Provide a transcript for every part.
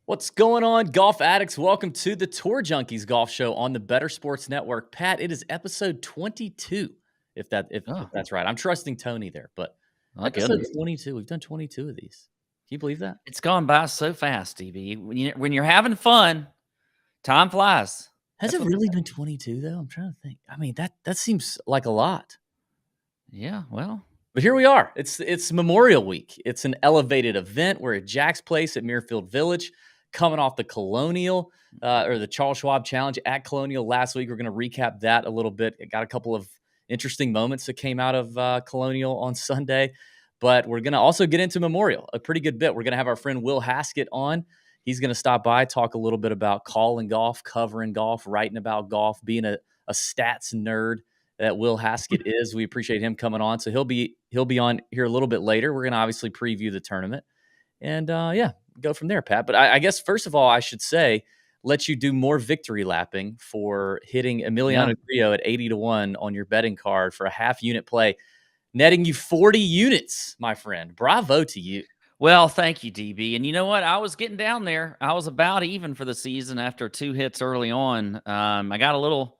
What's going on, golf addicts? Welcome to the Tour Junkies Golf Show on the Better Sports Network. Pat, it is episode 22, if Oh, that's right. I'm trusting Tony there, but my episode goodness. 22. We've done 22 of these. Can you believe that? It's gone by so fast, DB. When you're having fun, time flies. Has That's it what really been 22 though? I'm trying to think. I mean, that seems like a lot. Yeah, well, But here we are. It's Memorial Week. It's an elevated event. We're at Jack's Place at Muirfield Village, coming off the Colonial or the Charles Schwab Challenge at Colonial last week. We're going to recap that a little bit. It got a couple of interesting moments that came out of Colonial on Sunday, but we're going to also get into Memorial a pretty good bit. We're going to have our friend Will Haskett on. He's going to stop by, talk a little bit about calling golf, covering golf, writing about golf, being a stats nerd that Will Haskett is. We appreciate him coming on. So he'll be on here a little bit later. We're going to obviously preview the tournament and go from there, Pat. But I guess first of all, I should say, let you do more victory lapping for hitting Emiliano Grillo at 80-1 on your betting card for a half unit play, netting you 40 units, my friend. Bravo to you. Well, thank you, DB. And you know what? I was getting down there. I was about even for the season after 2 hits early on. I got a little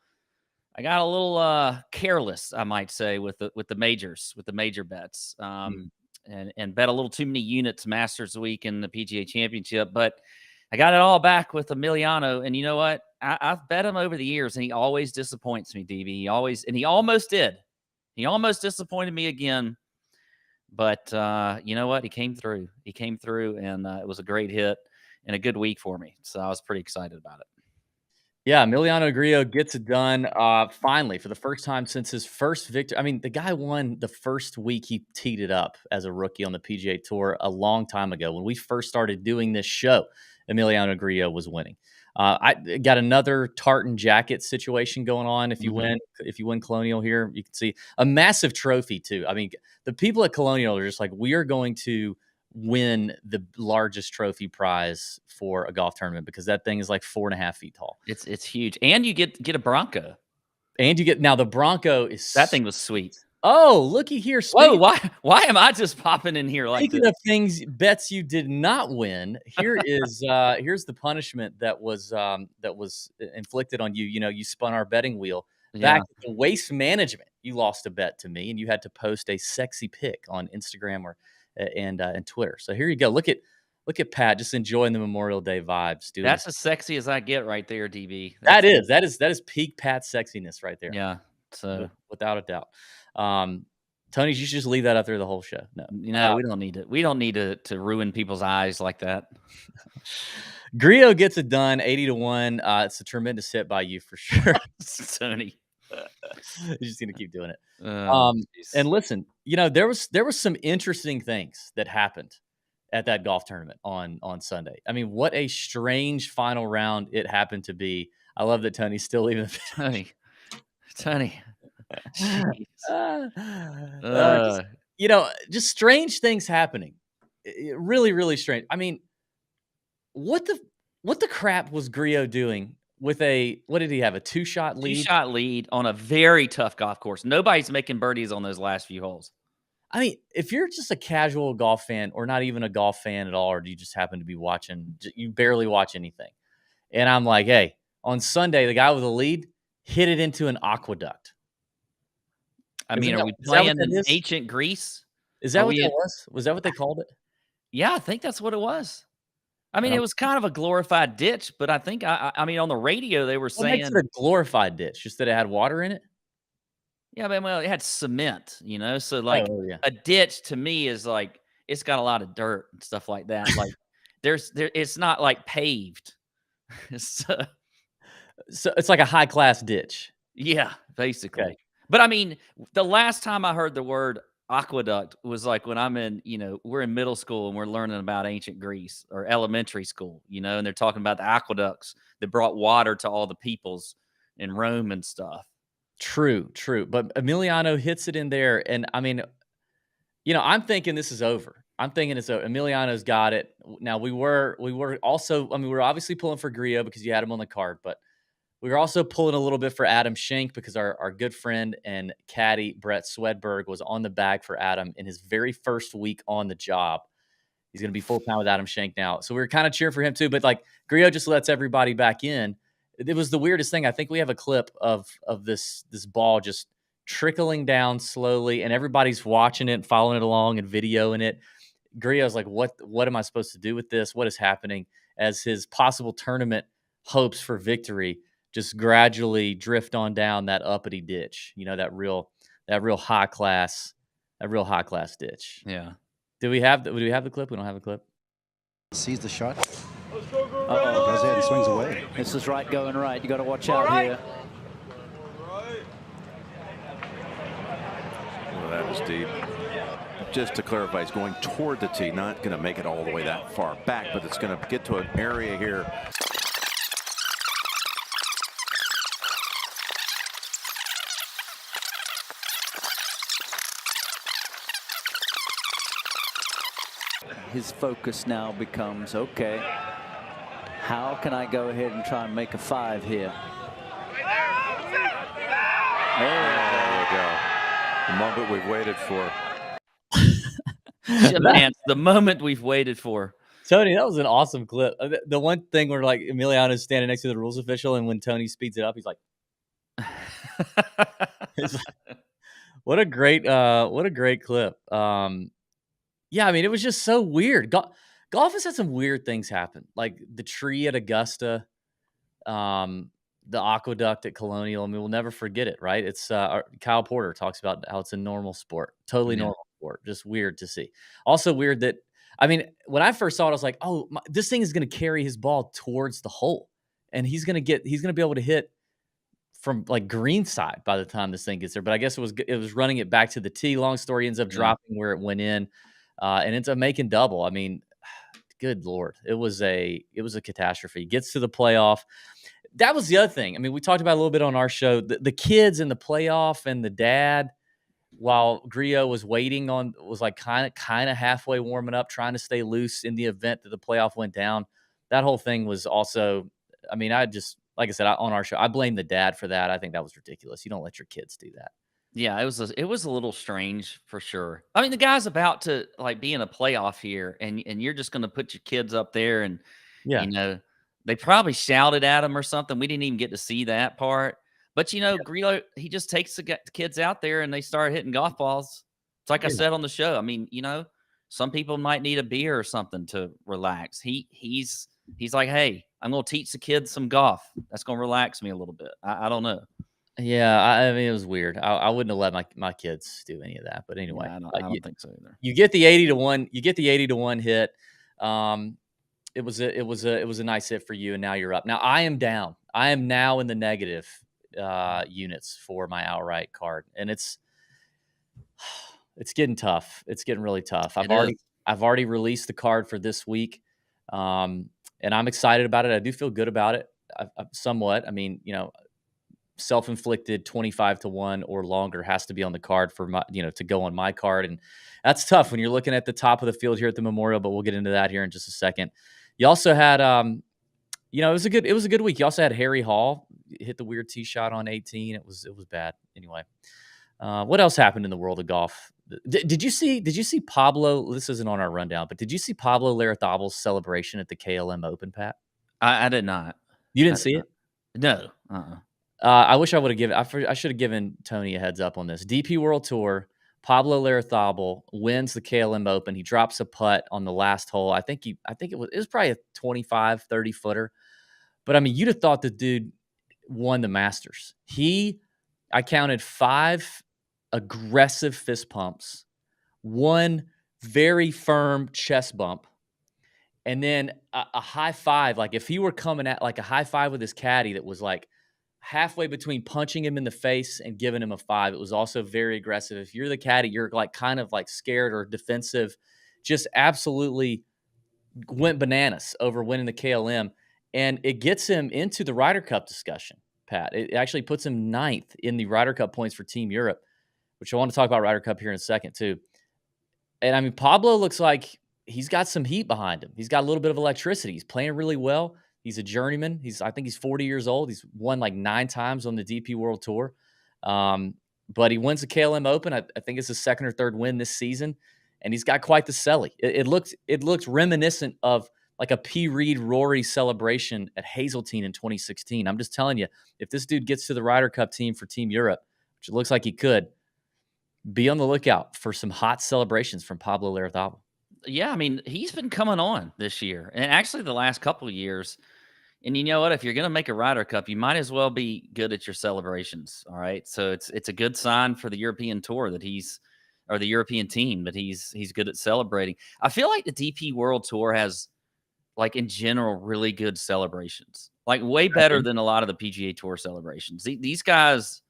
careless, I might say, with the major bets, and bet a little too many units Masters Week and the PGA Championship. But I got it all back with Emiliano, and you know what? I've bet him over the years, and he always disappoints me, DB. He almost did. He almost disappointed me again. But you know what? He came through. And it was a great hit and a good week for me. So I was pretty excited about it. Yeah, Emiliano Grillo gets it done finally for the first time since his first victory. I mean, the guy won the first week he teed it up as a rookie on the PGA Tour a long time ago. When we first started doing this show, Emiliano Grillo was winning. I got another tartan jacket situation going on. If you win Colonial here, you can see a massive trophy too. I mean, the people at Colonial are just like, we are going to win the largest trophy prize for a golf tournament because that thing is like 4.5 feet tall. It's huge, and you get a Bronco. And you get now the Bronco is that thing was sweet. Oh, looky here! Whoa! Why am I just popping in here like Speaking this? of things, bets you did not win. Here is here's the punishment that was inflicted on you. You know, you spun our betting wheel. Back at the Waste Management, you lost a bet to me, and you had to post a sexy pic on Instagram and Twitter. So here you go. Look at Pat just enjoying the Memorial Day vibes. Dude, that's as sexy as I get right there, DB. That is peak Pat sexiness right there. Yeah. So without a doubt. Tony, you should just leave that up there the whole show. No, we don't need it. We don't need to ruin people's eyes like that. Grillo gets it done, 80-1. It's a tremendous hit by you for sure, Tony. You're just gonna keep doing it. And listen, you know, there was some interesting things that happened at that golf tournament on Sunday. I mean, what a strange final round it happened to be. I love that Tony's still leaving. Tony. You know, just strange things happening. Really, really strange. I mean, what the crap was Grillo doing with what did he have? A 2-shot lead? 2-shot lead on a very tough golf course. Nobody's making birdies on those last few holes. I mean, if you're just a casual golf fan or not even a golf fan at all, or do you just happen to be watching, you barely watch anything. And I'm like, hey, on Sunday, the guy with the lead hit it into an aqueduct. I mean, are we playing in ancient Greece? Is that what that was? Was that what they called it? Yeah, I think that's what it was. I mean, it was kind of a glorified ditch, but I think, I mean, on the radio, they were saying... What makes it a glorified ditch? Just that it had water in it? Yeah, but well, it had cement, you know? So, like, a ditch to me is like, it's got a lot of dirt and stuff like that. Like, it's not, like, paved. So it's like a high-class ditch. Yeah, basically. Okay. But, I mean, the last time I heard the word aqueduct was like when I'm in, you know, we're in middle school and we're learning about ancient Greece or elementary school, you know, and they're talking about the aqueducts that brought water to all the peoples in Rome and stuff. True. But Emiliano hits it in there. And I mean, you know, I'm thinking this is over. I'm thinking it's over. Emiliano's got it. Now we were also, I mean, we were obviously pulling for Grillo because you had him on the card, but we were also pulling a little bit for Adam Schenk because our good friend and caddy, Brett Swedberg, was on the bag for Adam in his very first week on the job. He's going to be full time with Adam Schenk now. So we were kind of cheering for him too. But like Grillo just lets everybody back in. It was the weirdest thing. I think we have a clip of this ball just trickling down slowly, and everybody's watching it, following it along, and videoing it. Grillo's like, "What am I supposed to do with this? What is happening?" As his possible tournament hopes for victory just gradually drift on down that uppity ditch. You know, that real high class ditch. Yeah. Do we have the clip? We don't have a clip. Sees the shot. Uh-oh. Goes ahead and swings away. This is right going right. You got to watch out here. Well, that was deep. Just to clarify, he's going toward the tee, not going to make it all the way that far back, but it's going to get to an area here. His focus now becomes, okay, how can I go ahead and try and make a 5 here? There we go. The moment we've waited for. Man, the moment we've waited for. Tony, that was an awesome clip. The one thing where like Emiliano's standing next to the rules official, and when Tony speeds it up, he's like, "What a great clip." Yeah, I mean, it was just so weird. Golf has had some weird things happen, like the tree at Augusta, the aqueduct at Colonial. I mean, we'll never forget it, right? It's Kyle Porter talks about how it's a normal sport, totally normal sport. Just weird to see. Also weird that, I mean, when I first saw it, I was like, oh, this thing is going to carry his ball towards the hole, and he's going to be able to hit from like green side by the time this thing gets there. But I guess it was running it back to the tee. Long story, ends up dropping where it went in. And ends up making double. I mean, good Lord. It was a catastrophe. Gets to the playoff. That was the other thing. I mean, we talked about a little bit on our show. The kids in the playoff and the dad, while Grillo was waiting on, was like kind of halfway warming up, trying to stay loose in the event that the playoff went down. That whole thing was also, I mean, like I said, on our show, I blame the dad for that. I think that was ridiculous. You don't let your kids do that. Yeah, it was a little strange for sure. I mean, the guy's about to like be in a playoff here, and you're just going to put your kids up there, and you know, they probably shouted at him or something. We didn't even get to see that part. But you know, Grillo, he just takes the kids out there, and they start hitting golf balls. It's like I said on the show. I mean, you know, some people might need a beer or something to relax. He's like, hey, I'm going to teach the kids some golf. That's going to relax me a little bit. I don't know. Yeah, I mean, it was weird. I wouldn't have let my kids do any of that. But anyway, I don't think so either. You get the 80-1. You get the 80-1 hit. It was a nice hit for you, and now you're up. Now I am down. I am now in the negative units for my outright card, and it's getting tough. It's getting really tough. I've already released the card for this week, and I'm excited about it. I do feel good about it, somewhat. I mean, you know, self-inflicted 25-1 or longer has to be on the card for my, you know, to go on my card. And that's tough when you're looking at the top of the field here at the Memorial, but we'll get into that here in just a second. You also had, you know, it was a good week. You also had Harry Hall hit the weird tee shot on 18. It was bad. Anyway, what else happened in the world of golf? Did you see Pablo? This isn't on our rundown, but did you see Pablo Larrazábal's celebration at the KLM Open, Pat? I did not. You didn't see it? No. I wish I would have given. I should have given Tony a heads up on this. DP World Tour. Pablo Larrazábal wins the KLM Open. He drops a putt on the last hole. I think it was probably a 25, 30 footer. But I mean, you'd have thought the dude won the Masters. I counted 5 aggressive fist pumps, 1 very firm chest bump, and then a high five. Like if he were coming at like a high five with his caddy that was like halfway between punching him in the face and giving him a 5. It was also very aggressive. If you're the caddy, you're like kind of like scared or defensive. Just absolutely went bananas over winning the KLM. And it gets him into the Ryder Cup discussion, Pat. It actually puts him 9th in the Ryder Cup points for Team Europe, which I want to talk about Ryder Cup here in a second too. And I mean, Pablo looks like he's got some heat behind him. He's got a little bit of electricity. He's playing really well. He's a journeyman. I think he's 40 years old. He's won like 9 times on the DP World Tour. But he wins the KLM Open. I think it's his 2nd or 3rd win this season. and he's got quite the celly. It looked reminiscent of like a P. Reed Rory celebration at Hazeltine in 2016. I'm just telling you, if this dude gets to the Ryder Cup team for Team Europe, which it looks like he could, be on the lookout for some hot celebrations from Pablo Larrazabal. Yeah, I mean, he's been coming on this year, and actually the last couple of years. And you know what? If you're going to make a Ryder Cup, you might as well be good at your celebrations. All right, so it's a good sign for the European tour that or the European team that he's good at celebrating. I feel like the DP World Tour has, like in general, really good celebrations, like way better than a lot of the PGA Tour celebrations. These guys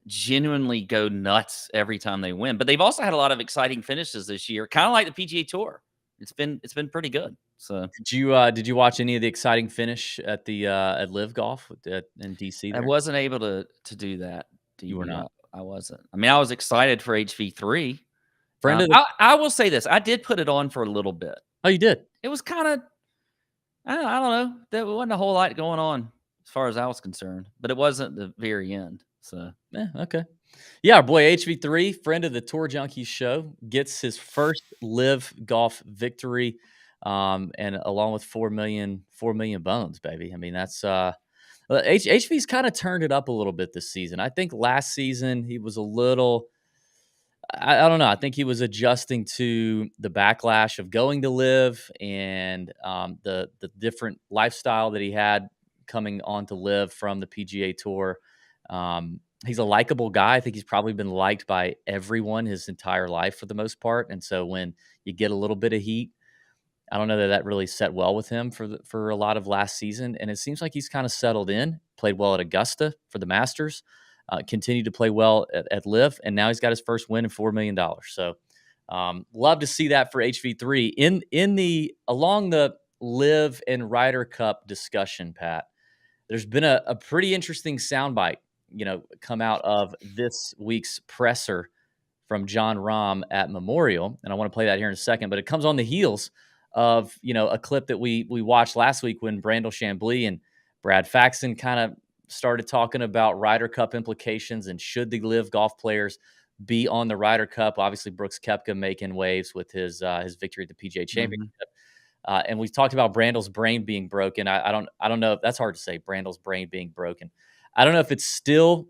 genuinely go nuts every time they win, but they've also had a lot of exciting finishes this year, kind of like the PGA Tour. It's been pretty good. So did you watch any of the exciting finish at the at LIV Golf in DC? I wasn't able to do that. You were not. I wasn't. I mean, I was excited for HV3. I will say this: I did put it on for a little bit. Oh, you did? It was kind of, I don't know. There wasn't a whole lot going on as far as I was concerned, but it wasn't the very end. So okay. Yeah, our boy HV3, friend of the Tour Junkies show, gets his first LIV Golf victory, and along with 4 million bones, baby. I mean, that's HV's kind of turned it up a little bit this season. I think last season he was a little, I don't know. I think he was adjusting to the backlash of going to LIV and the different lifestyle that he had coming on to LIV from the PGA Tour. He's a likable guy. I think he's probably been liked by everyone his entire life for the most part. And so when you get a little bit of heat, I don't know that really set well with him for a lot of last season. And it seems like he's kind of settled in, played well at Augusta for the Masters, continued to play well at LIV, and now he's got his first win in $4 million. So love to see that for HV3. Along the LIV and Ryder Cup discussion, Pat, there's been a pretty interesting soundbite, come out of this week's presser from Jon Rahm at Memorial. And I want to play that here in a second, but it comes on the heels of, a clip that we watched last week when Brandel Chambly and Brad Faxon kind of started talking about Ryder Cup implications and should the LIV golf players be on the Ryder Cup. Obviously, Brooks Koepka making waves with his victory at the PGA Championship. And we talked about Brandel's brain being broken. I don't know if that's hard to say, Brandel's brain being broken. I don't know if it's still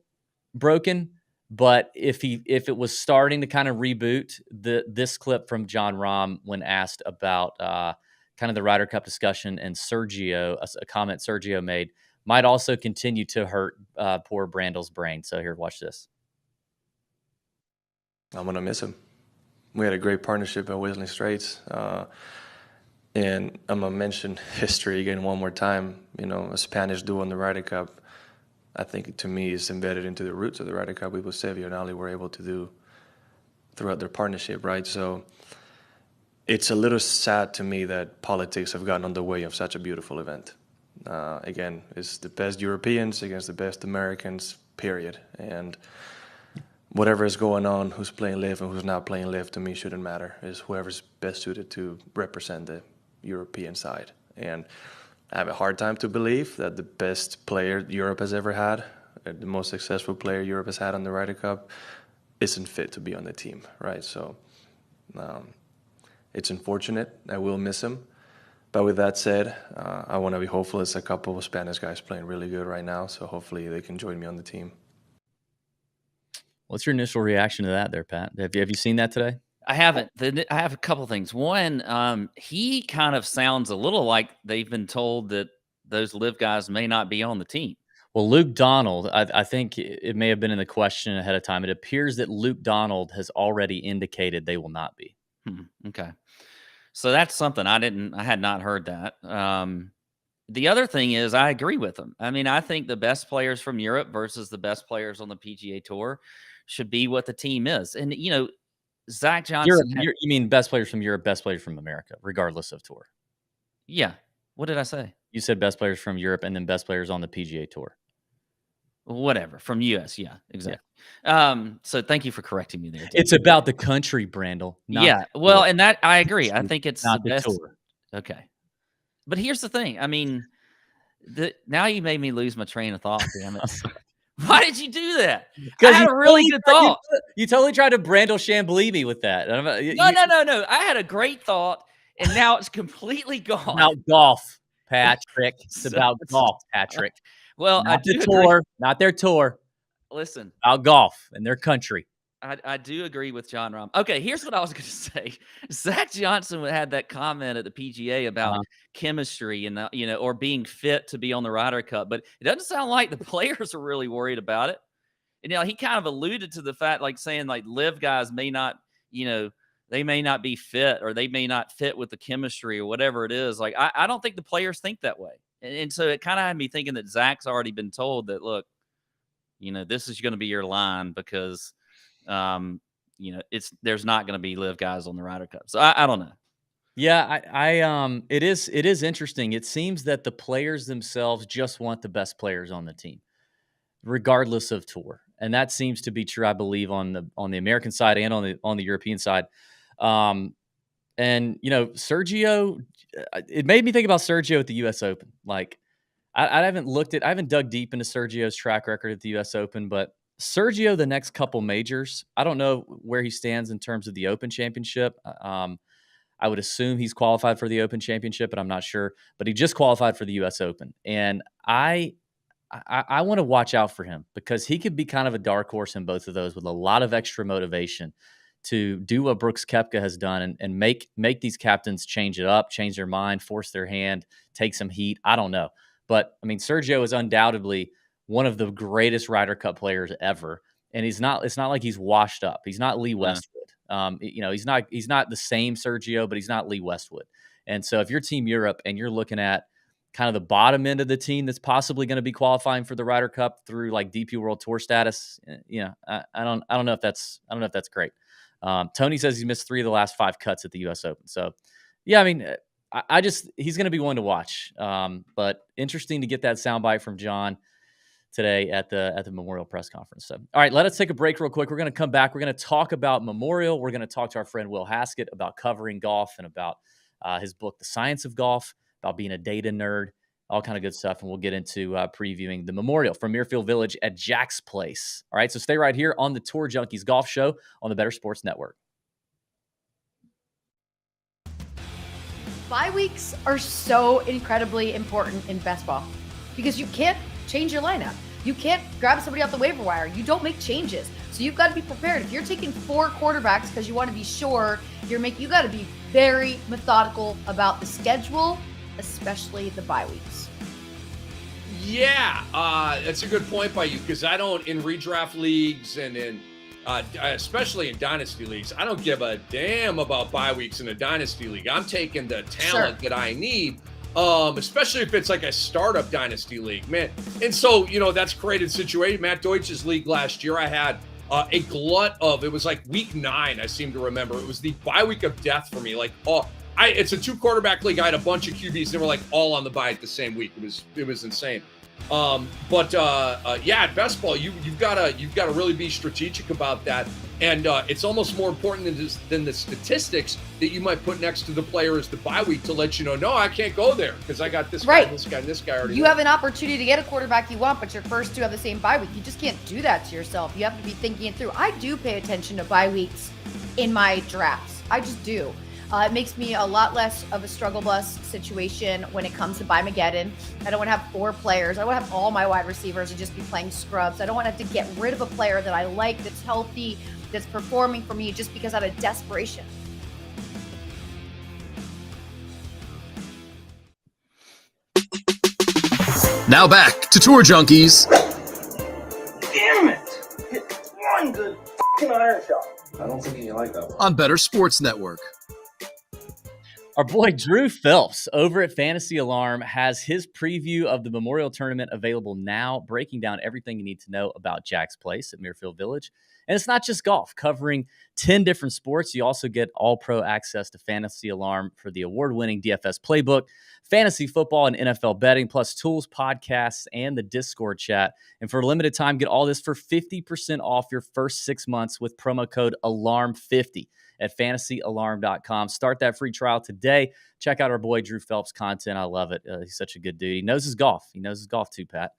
broken, but if it was starting to kind of reboot, this clip from Jon Rahm when asked about kind of the Ryder Cup discussion and Sergio, a comment Sergio made, might also continue to hurt poor Brandel's brain. So here, watch this. I'm going to miss him. We had a great partnership at Whistling Straits. And I'm going to mention history again one more time. A Spanish duo in the Ryder Cup, I think to me is embedded into the roots of the Ryder Cup with what Seve and Ali were able to do throughout their partnership, right? So it's a little sad to me that politics have gotten in the way of such a beautiful event. Again, it's the best Europeans against the best Americans, period. And whatever is going on, who's playing LIV and who's not playing LIV, to me shouldn't matter. It's whoever's best suited to represent the European side. And I have a hard time to believe that the best player Europe has ever had, the most successful player Europe has had on the Ryder Cup, isn't fit to be on the team, right? So it's unfortunate. I will miss him. But with that said, I want to be hopeful. There's a couple of Spanish guys playing really good right now, so hopefully they can join me on the team. What's your initial reaction to that there, Pat? Have you seen that today? I haven't. I have a couple things. One, he kind of sounds a little like they've been told that those LIV guys may not be on the team. Well, Luke Donald, I think it may have been in the question ahead of time. It appears that Luke Donald has already indicated they will not be. Okay. So that's something I had not heard that. The other thing is I agree with him. I mean, I think the best players from Europe versus the best players on the PGA Tour should be what the team is. And, Zach Johnson. You mean best players from Europe, best players from America, regardless of tour? Yeah. What did I say? You said best players from Europe and then best players on the PGA Tour. Whatever. From US. Yeah, exactly. Yeah. So thank you for correcting me there. It's about the country, Brandel. Well, and that I agree. I think it's not the best. Tour. Okay. But here's the thing. I mean, now you made me lose my train of thought. Damn it. Why did you do that? I Because had a really good thought. You totally tried to Brandel Chamblee me with that. No. I had a great thought, and now it's completely gone. About golf, Patrick. It's So about it's- golf, Patrick. Well, I Not do the agree. tour, not their tour. Listen, About golf and their country. I do agree with John Rahm. Okay, here's what I was going to say. Zach Johnson had that comment at the PGA about chemistry and or being fit to be on the Ryder Cup, but it doesn't sound like the players are really worried about it. And he kind of alluded to the fact, like saying like LIV guys may not, they may not be fit or they may not fit with the chemistry or whatever it is. Like I don't think the players think that way, and so it kind of had me thinking that Zach's already been told that look, this is going to be your line because. There's not going to be LIV guys on the Ryder Cup. So I don't know. Yeah, it is interesting. It seems that the players themselves just want the best players on the team, regardless of tour. And that seems to be true, I believe, on the American side and on the European side. And Sergio, it made me think about Sergio at the US Open. Like I haven't dug deep into Sergio's track record at the US Open, but Sergio, the next couple majors, I don't know where he stands in terms of the Open Championship. I would assume he's qualified for the Open Championship, but I'm not sure. But he just qualified for the U.S. Open, and I want to watch out for him because he could be kind of a dark horse in both of those with a lot of extra motivation to do what Brooks Koepka has done and make these captains change it up, change their mind, force their hand, take some heat. I don't know, but I mean, Sergio is undoubtedly one of the greatest Ryder Cup players ever. And it's not like he's washed up. He's not Lee Westwood. He's not the same Sergio, but he's not Lee Westwood. And so if you're Team Europe and you're looking at kind of the bottom end of the team that's possibly going to be qualifying for the Ryder Cup through like DP World Tour status, I don't know if that's great. Tony says he's missed 3 of the last 5 cuts at the US Open. So yeah, I mean, he's going to be one to watch. But interesting to get that soundbite from John today at the Memorial press conference. So, all right, let us take a break real quick. We're going to come back. We're going to talk about Memorial. We're going to talk to our friend Will Haskett about covering golf and about his book, The Science of Golf, about being a data nerd, all kind of good stuff. And we'll get into previewing the Memorial from Muirfield Village at Jack's Place. All right, so stay right here on the Tour Junkies Golf Show on the Better Sports Network. Bye weeks are so incredibly important in best ball because you can't change your lineup. You can't grab somebody off the waiver wire. You don't make changes. So you've got to be prepared. If you're taking 4 quarterbacks because you want to be sure you got to be very methodical about the schedule, especially the bye weeks. Yeah, that's a good point by you because I don't, in redraft leagues and in especially in dynasty leagues, I don't give a damn about bye weeks in a dynasty league. I'm taking the talent that I need. Especially if it's like a startup dynasty league, man. And so, that's created situation. Matt Deutsch's league last year, I had a glut of, it was like week 9, I seem to remember. It was the bye week of death for me. Like, it's a 2 quarterback league. I had a bunch of QBs and they were like all on the bye at the same week. It was insane. At best ball, you've got to really be strategic about that. And it's almost more important than the statistics that you might put next to the player as the bye week to let you know, no, I can't go there because I got this guy, this guy, and this guy already. You have an opportunity to get a quarterback you want, but your first 2 have the same bye week. You just can't do that to yourself. You have to be thinking it through. I do pay attention to bye weeks in my drafts. I just do. It makes me a lot less of a struggle bus situation when it comes to Buymageddon. I don't want to have 4 players. I don't want to have all my wide receivers and just be playing scrubs. I don't want to have to get rid of a player that I like, that's healthy, that's performing for me just because out of desperation. Now back to Tour Junkies. Damn it! Hit one good f***ing iron shot. I don't think you like that one. On Better Sports Network. Our boy Drew Phelps over at Fantasy Alarm has his preview of the Memorial Tournament available now, breaking down everything you need to know about Jack's Place at Muirfield Village. And it's not just golf, covering 10 different sports. You also get all-pro access to Fantasy Alarm for the award-winning DFS playbook, fantasy football and NFL betting, plus tools, podcasts, and the Discord chat. And for a limited time, get all this for 50% off your first 6 months with promo code ALARM50 at fantasyalarm.com. Start that free trial today. Check out our boy Drew Phelps' content. I love it. He's such a good dude. He knows his golf. He knows his golf too, Pat.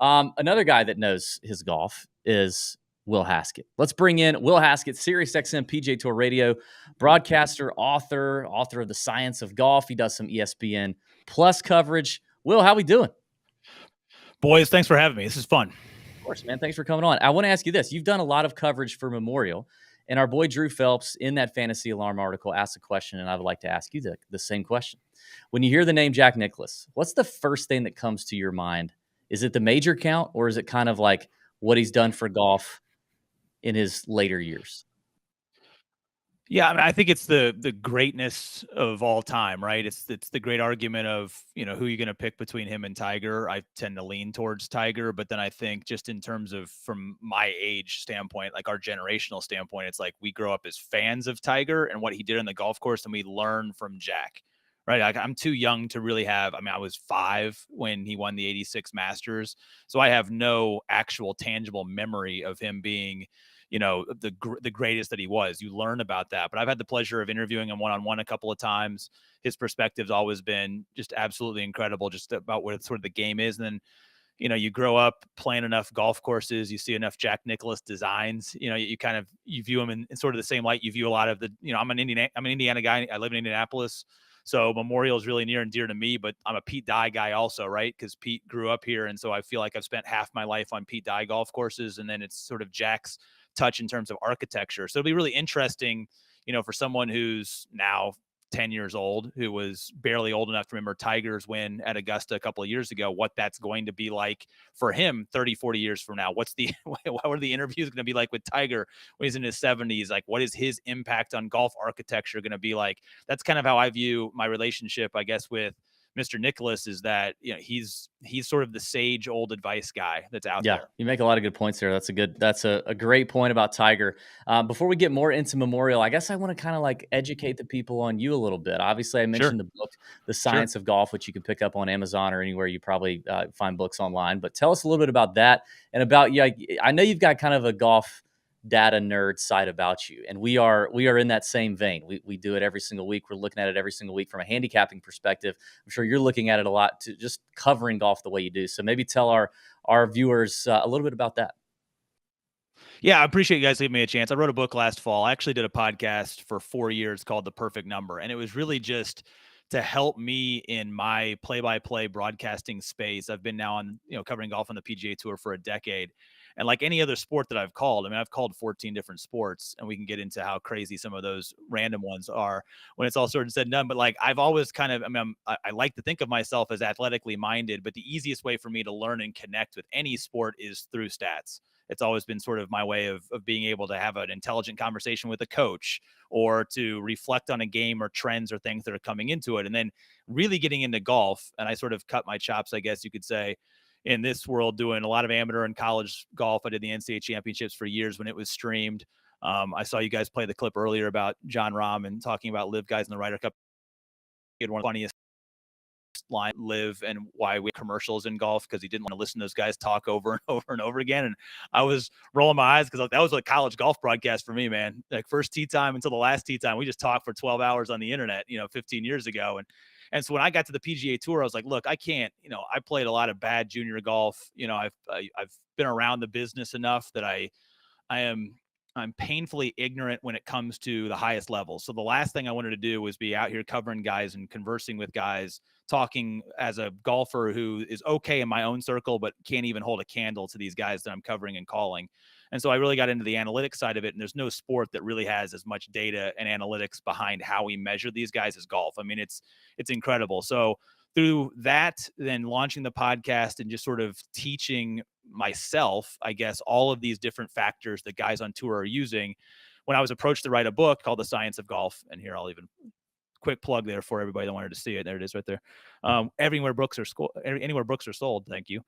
Another guy that knows his golf is Will Haskett. Let's bring in Will Haskett, SiriusXM PGA Tour Radio broadcaster, author of The Science of Golf. He does some ESPN Plus coverage. Will, how we doing? Boys, thanks for having me. This is fun. Of course, man. Thanks for coming on. I want to ask you this. You've done a lot of coverage for Memorial, and our boy Drew Phelps in that Fantasy Alarm article asked a question, and I would like to ask you the same question. When you hear the name Jack Nicklaus, what's the first thing that comes to your mind? Is it the major count, or is it kind of like what he's done for golf in his later years? Yeah, I mean, I think it's the greatness of all time, right? It's the great argument of, who you're going to pick between him and Tiger. I tend to lean towards Tiger, but then I think just in terms of from my age standpoint, like our generational standpoint, it's like we grow up as fans of Tiger and what he did on the golf course, and we learn from Jack, right? Like, I'm too young to really have, I was 5 when he won the 86 Masters. So I have no actual tangible memory of him being the greatest that he was. You learn about that. But I've had the pleasure of interviewing him one-on-one a couple of times. His perspective's always been just absolutely incredible, just about what sort of the game is. And then, you grow up playing enough golf courses, you see enough Jack Nicklaus designs, you view him in sort of the same light you view a lot of the, I'm an Indiana guy. I live in Indianapolis. So Memorial is really near and dear to me, but I'm a Pete Dye guy also, right? Because Pete grew up here. And so I feel like I've spent half my life on Pete Dye golf courses. And then it's sort of Jack's touch in terms of architecture. So it'll be really interesting, for someone who's now 10 years old, who was barely old enough to remember Tiger's win at Augusta a couple of years ago, what that's going to be like for him 30, 40 years from now. What are the interviews going to be like with Tiger when he's in his 70s? Like, what is his impact on golf architecture going to be like? That's kind of how I view my relationship, I guess, with Mr. Nicklaus, is that he's sort of the sage old advice guy that's out there. You make a lot of good points there. That's a great point about Tiger. Before we get more into Memorial, I guess I want to kind of like educate the people on you a little bit. Obviously, I mentioned the book, The Science of Golf, which you can pick up on Amazon or anywhere you probably find books online. But tell us a little bit about that and about you. I know you've got kind of a golf data nerd side about you, and we are in that same vein. We do it every single week. We're looking at it every single week from a handicapping perspective. I'm sure you're looking at it a lot, to just covering golf the way you do. So maybe tell our viewers a little bit about that. Yeah, I appreciate you guys giving me a chance. I wrote a book last fall. I actually did a podcast for 4 years called The Perfect Number, and it was really just to help me in my play-by-play broadcasting space. I've been now on, covering golf on the PGA Tour for a decade. And like any other sport that I've called, I've called 14 different sports, and we can get into how crazy some of those random ones are when it's all sort of said and done. But like, I've always kind of, I like to think of myself as athletically minded, but the easiest way for me to learn and connect with any sport is through stats. It's always been sort of my way of being able to have an intelligent conversation with a coach, or to reflect on a game or trends or things that are coming into it. And then really getting into golf. And I sort of cut my chops, I guess you could say, in this world, doing a lot of amateur and college golf. I did the NCAA championships for years when it was streamed. I saw you guys play the clip earlier about John Rahm and talking about LIV guys in the Ryder Cup. He had one of the funniest line, LIV, and why we commercials in golf, because he didn't want to listen to those guys talk over and over and over again. And I was rolling my eyes, because that was a college golf broadcast for me, man. Like, first tee time until the last tee time, we just talked for 12 hours on the internet, 15 years ago. And so when I got to the PGA Tour, I was like, look, I can't, I played a lot of bad junior golf. I've been around the business enough that I'm painfully ignorant when it comes to the highest levels. So the last thing I wanted to do was be out here covering guys and conversing with guys, talking as a golfer who is okay in my own circle, but can't even hold a candle to these guys that I'm covering and calling. And so I really got into the analytics side of it. And there's no sport that really has as much data and analytics behind how we measure these guys as golf. It's incredible. So through that, then launching the podcast and just sort of teaching myself, I guess, all of these different factors that guys on tour are using. When I was approached to write a book called The Science of Golf, and here I'll even quick plug there for everybody that wanted to see it. There it is right there. Anywhere books are sold. Thank you.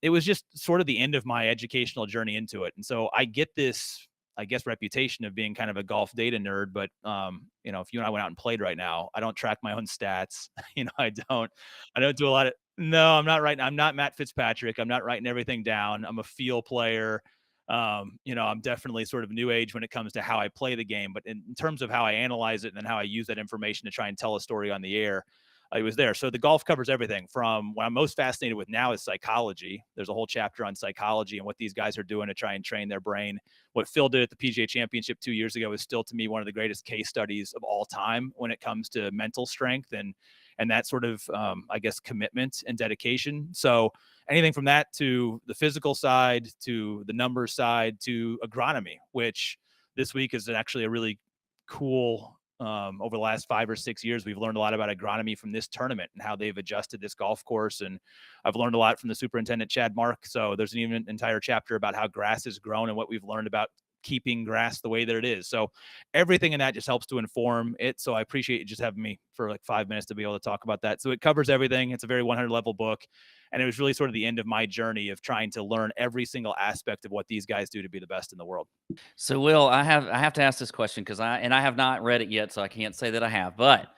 It was just sort of the end of my educational journey into it. And so I get this, I guess, reputation of being kind of a golf data nerd, but if you and I went out and played right now, I don't track my own stats. I don't do a lot of, no, I'm not writing. I'm not Matt Fitzpatrick. I'm not writing everything down. I'm a feel player. I'm definitely sort of new age when it comes to how I play the game, but in terms of how I analyze it and then how I use that information to try and tell a story on the air, It was there. So the golf covers everything from what I'm most fascinated with now is psychology. There's a whole chapter on psychology and what these guys are doing to try and train their brain. What Phil did at the PGA Championship 2 years ago is still, to me, one of the greatest case studies of all time when it comes to mental strength and that sort of, I guess, commitment and dedication. So anything from that to the physical side, to the numbers side, to agronomy, which this week is actually a really cool, over the last 5 or 6 years, we've learned a lot about agronomy from this tournament and how they've adjusted this golf course. And I've learned a lot from the superintendent, Chad Mark. So there's an even entire chapter about how grass has grown and what we've learned about keeping grass the way that it is. So everything in that just helps to inform it. So I appreciate you just having me for like 5 minutes to be able to talk about that. So it covers everything. It's a very 100 level book. And it was really sort of the end of my journey of trying to learn every single aspect of what these guys do to be the best in the world. So Will, I have to ask this question because I have not read it yet, so I can't say that I have, but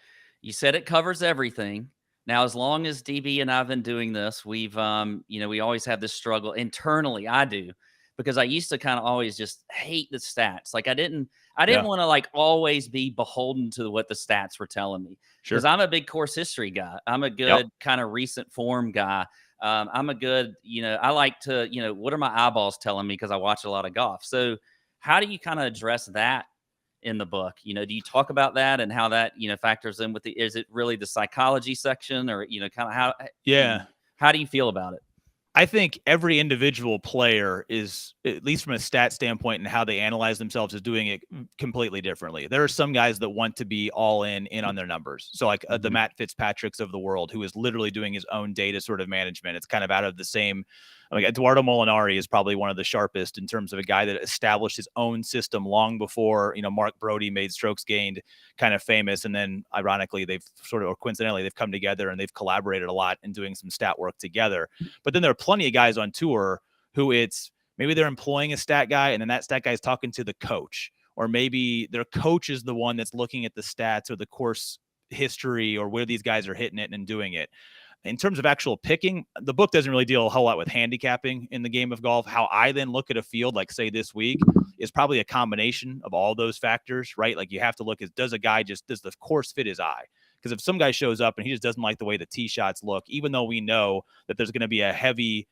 you said it covers everything. Now, as long as DB and I've been doing this, we've, we always have this struggle internally. I do, because I used to kind of always just hate the stats. Like I didn't want to like always be beholden to what the stats were telling me. Because I'm a big course history guy. I'm a good kind of recent form guy. I'm a good, I like to, what are my eyeballs telling me? Because I watch a lot of golf. So how do you kind of address that in the book? Do you talk about that and how that, factors in with is it really the psychology section or, kind of how, how do you feel about it? I think every individual player is, at least from a stat standpoint and how they analyze themselves, is doing it completely differently. There are some guys that want to be all in on their numbers. So like the Matt Fitzpatricks of the world, who is literally doing his own data sort of management. It's kind of out of the same, like Eduardo Molinari is probably one of the sharpest in terms of a guy that established his own system long before, Mark Brody made strokes gained kind of famous. And then ironically, they've sort of, or coincidentally, they've come together and they've collaborated a lot in doing some stat work together. But then there are plenty of guys on tour who maybe they're employing a stat guy and then that stat guy is talking to the coach, or maybe their coach is the one that's looking at the stats or the course history or where these guys are hitting it and doing it. In terms of actual picking, the book doesn't really deal a whole lot with handicapping in the game of golf. How I then look at a field, like say this week, is probably a combination of all those factors, right? Like you have to look at, does the course fit his eye? Because if some guy shows up and he just doesn't like the way the tee shots look, even though we know that there's going to be a heavy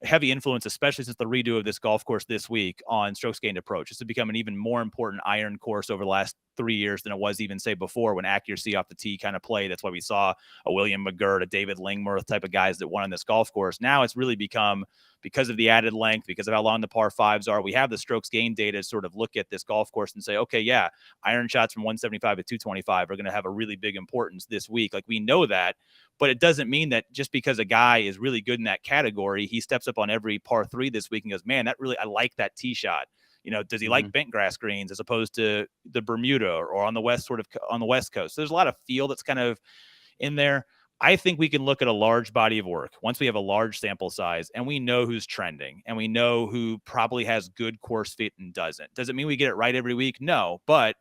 influence, especially since the redo of this golf course this week, on strokes gained approach. It's become an even more important iron course over the last 3 years than it was even, say, before, when accuracy off the tee kind of played. That's why we saw a William McGirt, a David Lingmerth type of guys that won on this golf course. Now it's really become, because of the added length, because of how long the par fives are, we have the strokes gained data to sort of look at this golf course and say, okay, yeah, iron shots from 175 to 225 are going to have a really big importance this week. Like we know that, but it doesn't mean that just because a guy is really good in that category, he steps up on every par 3 this week and goes, man, I like that tee shot. Does he like bent grass greens as opposed to the Bermuda or on the West Coast? So there's a lot of feel that's kind of in there. I think we can look at a large body of work once we have a large sample size and we know who's trending and we know who probably has good course fit and doesn't. Does it mean we get it right every week? No, but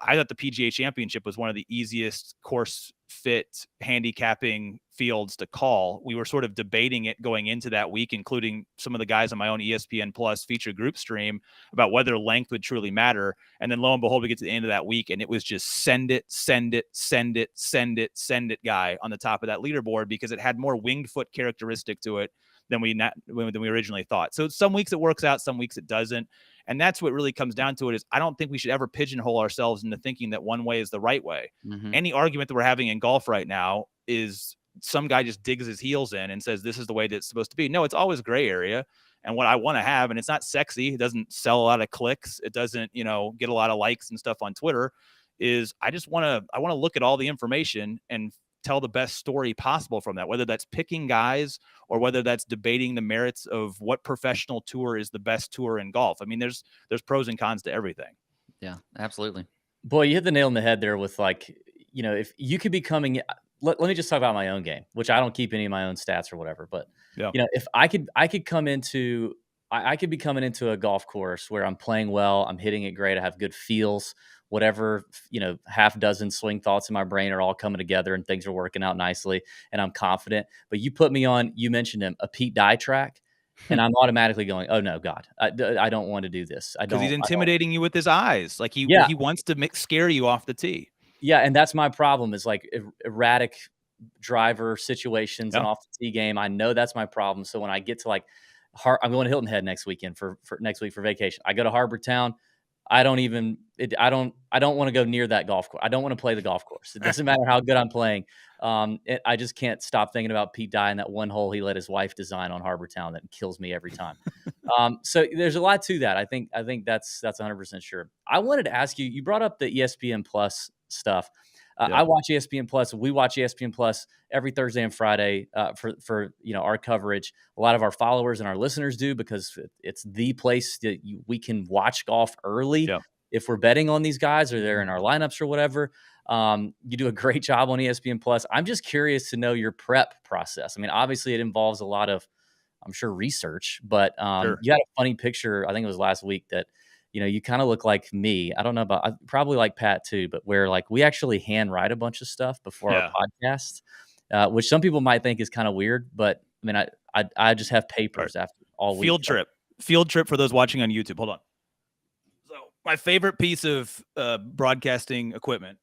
I thought the PGA Championship was one of the easiest course fit handicapping fields to call. We were sort of debating it going into that week, including some of the guys on my own ESPN Plus feature group stream, about whether length would truly matter. And then lo and behold, we get to the end of that week and it was just send it guy on the top of that leaderboard, because it had more winged foot characteristic to it than we originally thought. So some weeks it works out, some weeks it doesn't. And that's what really comes down to it, is I don't think we should ever pigeonhole ourselves into thinking that one way is the right way. Any argument that we're having in golf right now is some guy just digs his heels in and says, this is the way that it's supposed to be. No, it's always gray area. And what I want to have, and it's not sexy, it doesn't sell a lot of clicks, it doesn't, get a lot of likes and stuff on Twitter, is I want to look at all the information and tell the best story possible from that, whether that's picking guys or whether that's debating the merits of what professional tour is the best tour in golf. I mean, there's pros and cons to everything. Yeah, absolutely. Boy, you hit the nail on the head there with, like, if you could be coming, let me just talk about my own game, which I don't keep any of my own stats or whatever, but if I could come into, I could be coming into a golf course where I'm playing well, I'm hitting it great, I have good feels, whatever, half dozen swing thoughts in my brain are all coming together and things are working out nicely and I'm confident. But you put me on, you mentioned him, a Pete Dye track, and I'm automatically going, oh no, God, I don't want to do this. Because he's intimidating you with his eyes. Like he wants to scare you off the tee. Yeah, and that's my problem is like erratic driver situations and off the tee game. I know that's my problem. So when I get to like, I'm going to Hilton Head next weekend for next week for vacation. I go to Harbor Town. I don't want to go near that golf course. I don't want to play the golf course. It doesn't matter how good I'm playing. I just can't stop thinking about Pete Dye and that one hole he let his wife design on Harbor Town that kills me every time. So there's a lot to that. I think that's 100% sure. I wanted to ask you, you brought up the ESPN Plus stuff. I watch ESPN Plus. We watch ESPN Plus every Thursday and Friday for our coverage. A lot of our followers and our listeners do because it's the place that we can watch golf early if we're betting on these guys or they're in our lineups or whatever. You do a great job on ESPN Plus. I'm just curious to know your prep process. I mean, obviously it involves a lot of, I'm sure, research, but you had a funny picture. I think it was last week that you kind of look like me. I don't know I probably like Pat too, but where like we actually hand write a bunch of stuff before our podcast, which some people might think is kind of weird, but I mean, I just have papers after all week. Field trip for those watching on YouTube. Hold on. So my favorite piece of broadcasting equipment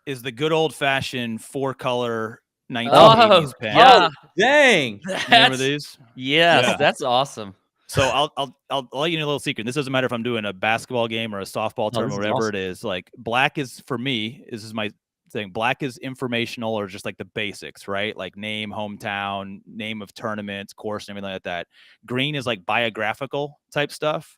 is the good old fashioned 4-color 1980s pen. Yeah. Dang. Remember these? Yes, that's awesome. So I'll let you know a little secret. This doesn't matter if I'm doing a basketball game or a softball term or whatever it is. Like black is, for me, this is my thing. Black is informational or just like the basics, right? Like name, hometown, name of tournaments, course, and everything like that. Green is like biographical type stuff.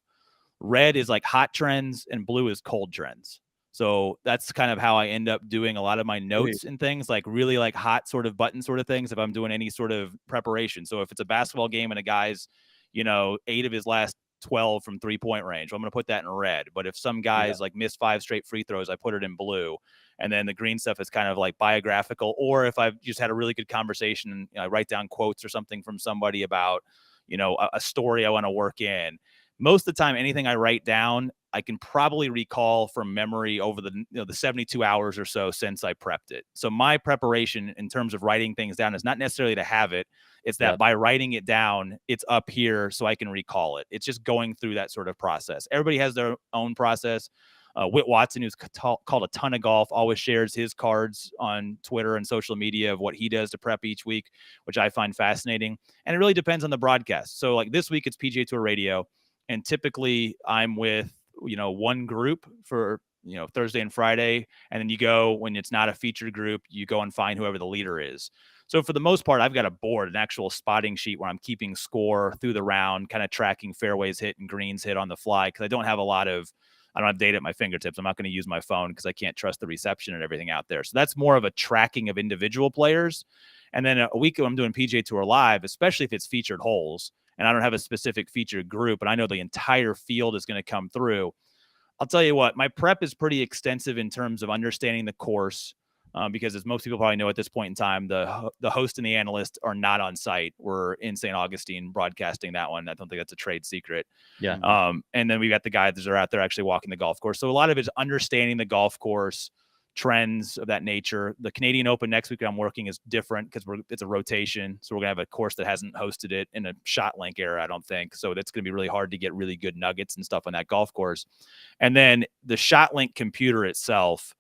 Red is like hot trends, and blue is cold trends. So that's kind of how I end up doing a lot of my notes and things, like really like hot sort of button sort of things if I'm doing any sort of preparation. So if it's a basketball game and a guy's, 8 of his last 12 from 3-point range, I'm going to put that in red. But if some guys like miss 5 straight free throws, I put it in blue. And then the green stuff is kind of like biographical. Or if I've just had a really good conversation and I write down quotes or something from somebody about, a story I want to work in. Most of the time, anything I write down, I can probably recall from memory over the 72 hours or so since I prepped it. So my preparation in terms of writing things down is not necessarily to have it. It's that by writing it down, it's up here so I can recall it. It's just going through that sort of process. Everybody has their own process. Whit Watson, who's called a ton of golf, always shares his cards on Twitter and social media of what he does to prep each week, which I find fascinating. And it really depends on the broadcast. So like this week, it's PGA Tour Radio. And typically I'm with, one group for, Thursday and Friday. And then you go, when it's not a featured group, you go and find whoever the leader is. So for the most part, I've got a board, an actual spotting sheet where I'm keeping score through the round, kind of tracking fairways hit and greens hit on the fly. Because I don't have data at my fingertips. I'm not going to use my phone because I can't trust the reception and everything out there. So that's more of a tracking of individual players. And then a week I'm doing PGA Tour Live, especially if it's featured holes, and I don't have a specific featured group, and I know the entire field is going to come through. I'll tell you what, my prep is pretty extensive in terms of understanding the course, because as most people probably know at this point in time, the host and the analyst are not on site. We're in St. Augustine broadcasting that one. I don't think that's a trade secret. Yeah. And then we got the guys that are out there actually walking the golf course. So a lot of it is understanding the golf course, trends of that nature. The Canadian Open next week I'm working is different because it's a rotation. So we're going to have a course that hasn't hosted it in a shot link era, I don't think. So that's going to be really hard to get really good nuggets and stuff on that golf course. And then the shot link computer itself,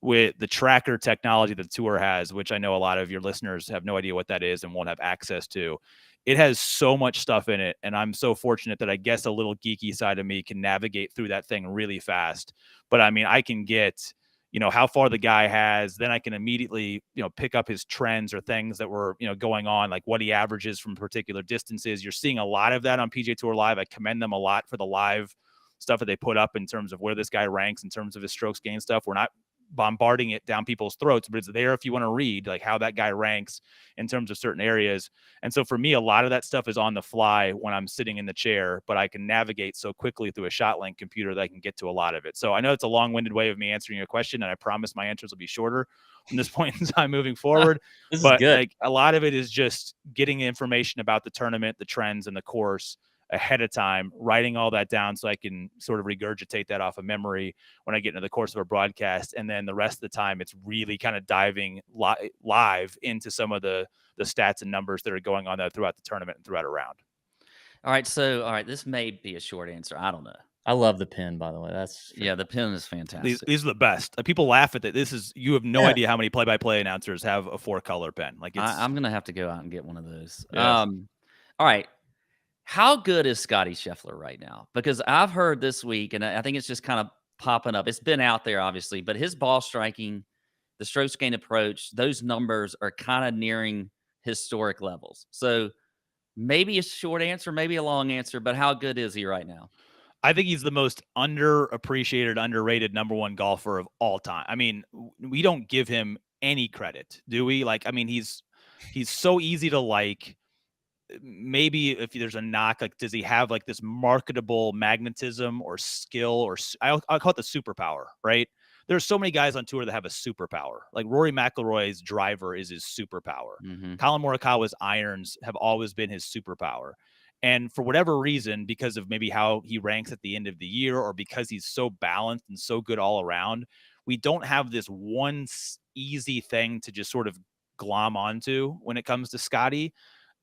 with the tracker technology that the tour has, which I know a lot of your listeners have no idea what that is and won't have access to. It has so much stuff in it. And I'm so fortunate that I guess a little geeky side of me can navigate through that thing really fast. But I mean, I can get, how far the guy has, then I can immediately, pick up his trends or things that were, going on, like what he averages from particular distances. You're seeing a lot of that on PGA Tour Live. I commend them a lot for the live stuff that they put up in terms of where this guy ranks in terms of his strokes gained stuff. We're not bombarding it down people's throats, but it's there if you want to read like how that guy ranks in terms of certain areas. And so for me, a lot of that stuff is on the fly when I'm sitting in the chair, but I can navigate so quickly through a ShotLink computer that I can get to a lot of it. So I know it's a long-winded way of me answering your question, and I promise my answers will be shorter from this point in time moving forward. But like a lot of it is just getting information about the tournament, the trends, and the course ahead of time, writing all that down so I can sort of regurgitate that off of memory when I get into the course of a broadcast. And then the rest of the time, it's really kind of diving live into some of the stats and numbers that are going on there throughout the tournament and throughout a round. All right. So, this may be a short answer. I don't know. I love the pin, by the way. That's Yeah, the pin is fantastic. These are the best. People laugh at that. You have no idea how many play-by-play announcers have a 4-color pen. Like I'm gonna have to go out and get one of those. Yes. All right. How good is Scotty Scheffler right now? Because I've heard this week, and I think it's just kind of popping up. It's been out there, obviously, but his ball striking, the strokes gained approach, those numbers are kind of nearing historic levels. So maybe a short answer, maybe a long answer, but how good is he right now? I think he's the most underappreciated, underrated number one golfer of all time. I mean, we don't give him any credit, do we? Like, I mean, he's so easy to like. Maybe if there's a knock, like, does he have like this marketable magnetism or skill, or I'll call it the superpower, right? There's so many guys on tour that have a superpower. Like Rory McIlroy's driver is his superpower. Colin Morikawa's irons have always been his superpower. And for whatever reason, because of maybe how he ranks at the end of the year, or because he's so balanced and so good all around, we don't have this one easy thing to just sort of glom onto when it comes to Scotty.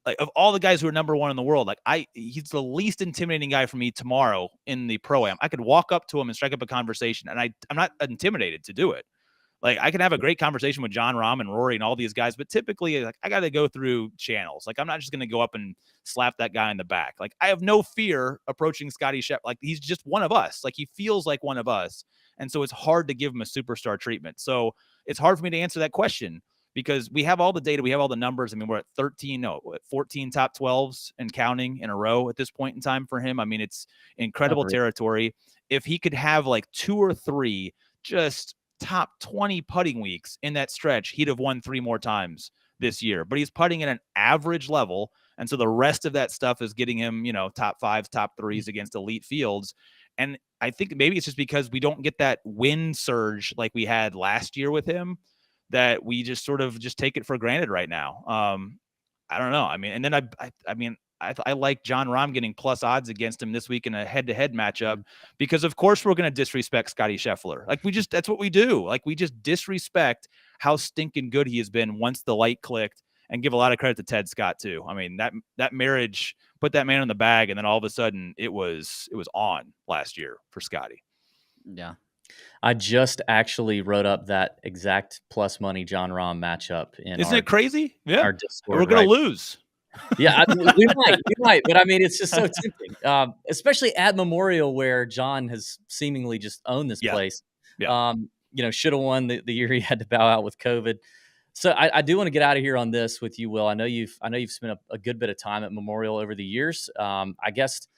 Like, of all the guys who are number one in the world, like he's the least intimidating guy for me tomorrow in the Pro-Am. I could walk up to him and strike up a conversation, and I'm not intimidated to do it. Like, I can have a great conversation with John Rahm and Rory and all these guys, but typically, like, I got to go through channels. Like, I'm not just going to go up and slap that guy in the back. Like, I have no fear approaching Scotty Scheffler. Like, he's just one of us. Like, he feels like one of us. And so it's hard to give him a superstar treatment. So it's hard for me to answer that question because we have all the data. We have all the numbers. I mean, we're at 14 top 12s and counting in a row at this point in time for him. I mean, it's incredible territory. If he could have like 2 or 3 just top 20 putting weeks in that stretch, he'd have won 3 more times this year. But he's putting at an average level, and so the rest of that stuff is getting him, top 5s, top 3s against elite fields. And I think maybe it's just because we don't get that win surge like we had last year with him, that we just sort of just take it for granted right now. I don't know. I mean, and then I like John Rahm getting plus odds against him this week in a head-to-head matchup because, of course, we're going to disrespect Scotty Scheffler. Like, that's what we do. Like, we just disrespect how stinking good he has been once the light clicked, and give a lot of credit to Ted Scott too. I mean, that marriage put that man in the bag, and then all of a sudden it was on last year for Scotty. Yeah. I just actually wrote up that exact plus money John Rahm matchup Isn't it crazy? Yeah. Our Discord, we're going to lose. Yeah, we might, but I mean, it's just so tempting, especially at Memorial where John has seemingly just owned this place. Yeah. Should have won the year he had to bow out with COVID. So I do want to get out of here on this with you, Will. I know you've spent a good bit of time at Memorial over the years. I guess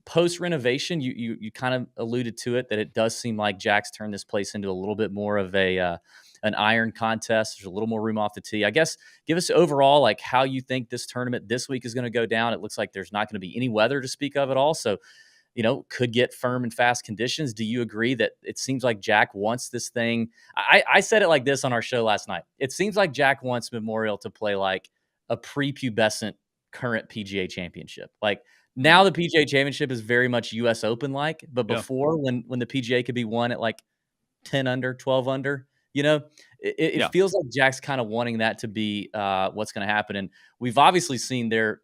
post renovation, you kind of alluded to it, that it does seem like Jack's turned this place into a little bit more of an iron contest. There's a little more room off the tee. I guess give us overall like how you think this tournament this week is going to go down. It looks like there's not going to be any weather to speak of at all. So, could get firm and fast conditions. Do you agree that it seems like Jack wants this thing? I said it like this on our show last night. It seems like Jack wants Memorial to play like a prepubescent current PGA championship. Like, now the PGA championship is very much US Open like, but before when the PGA could be won at like 10 under, 12 under, it feels like Jack's kind of wanting that to be what's going to happen. And we've obviously seen their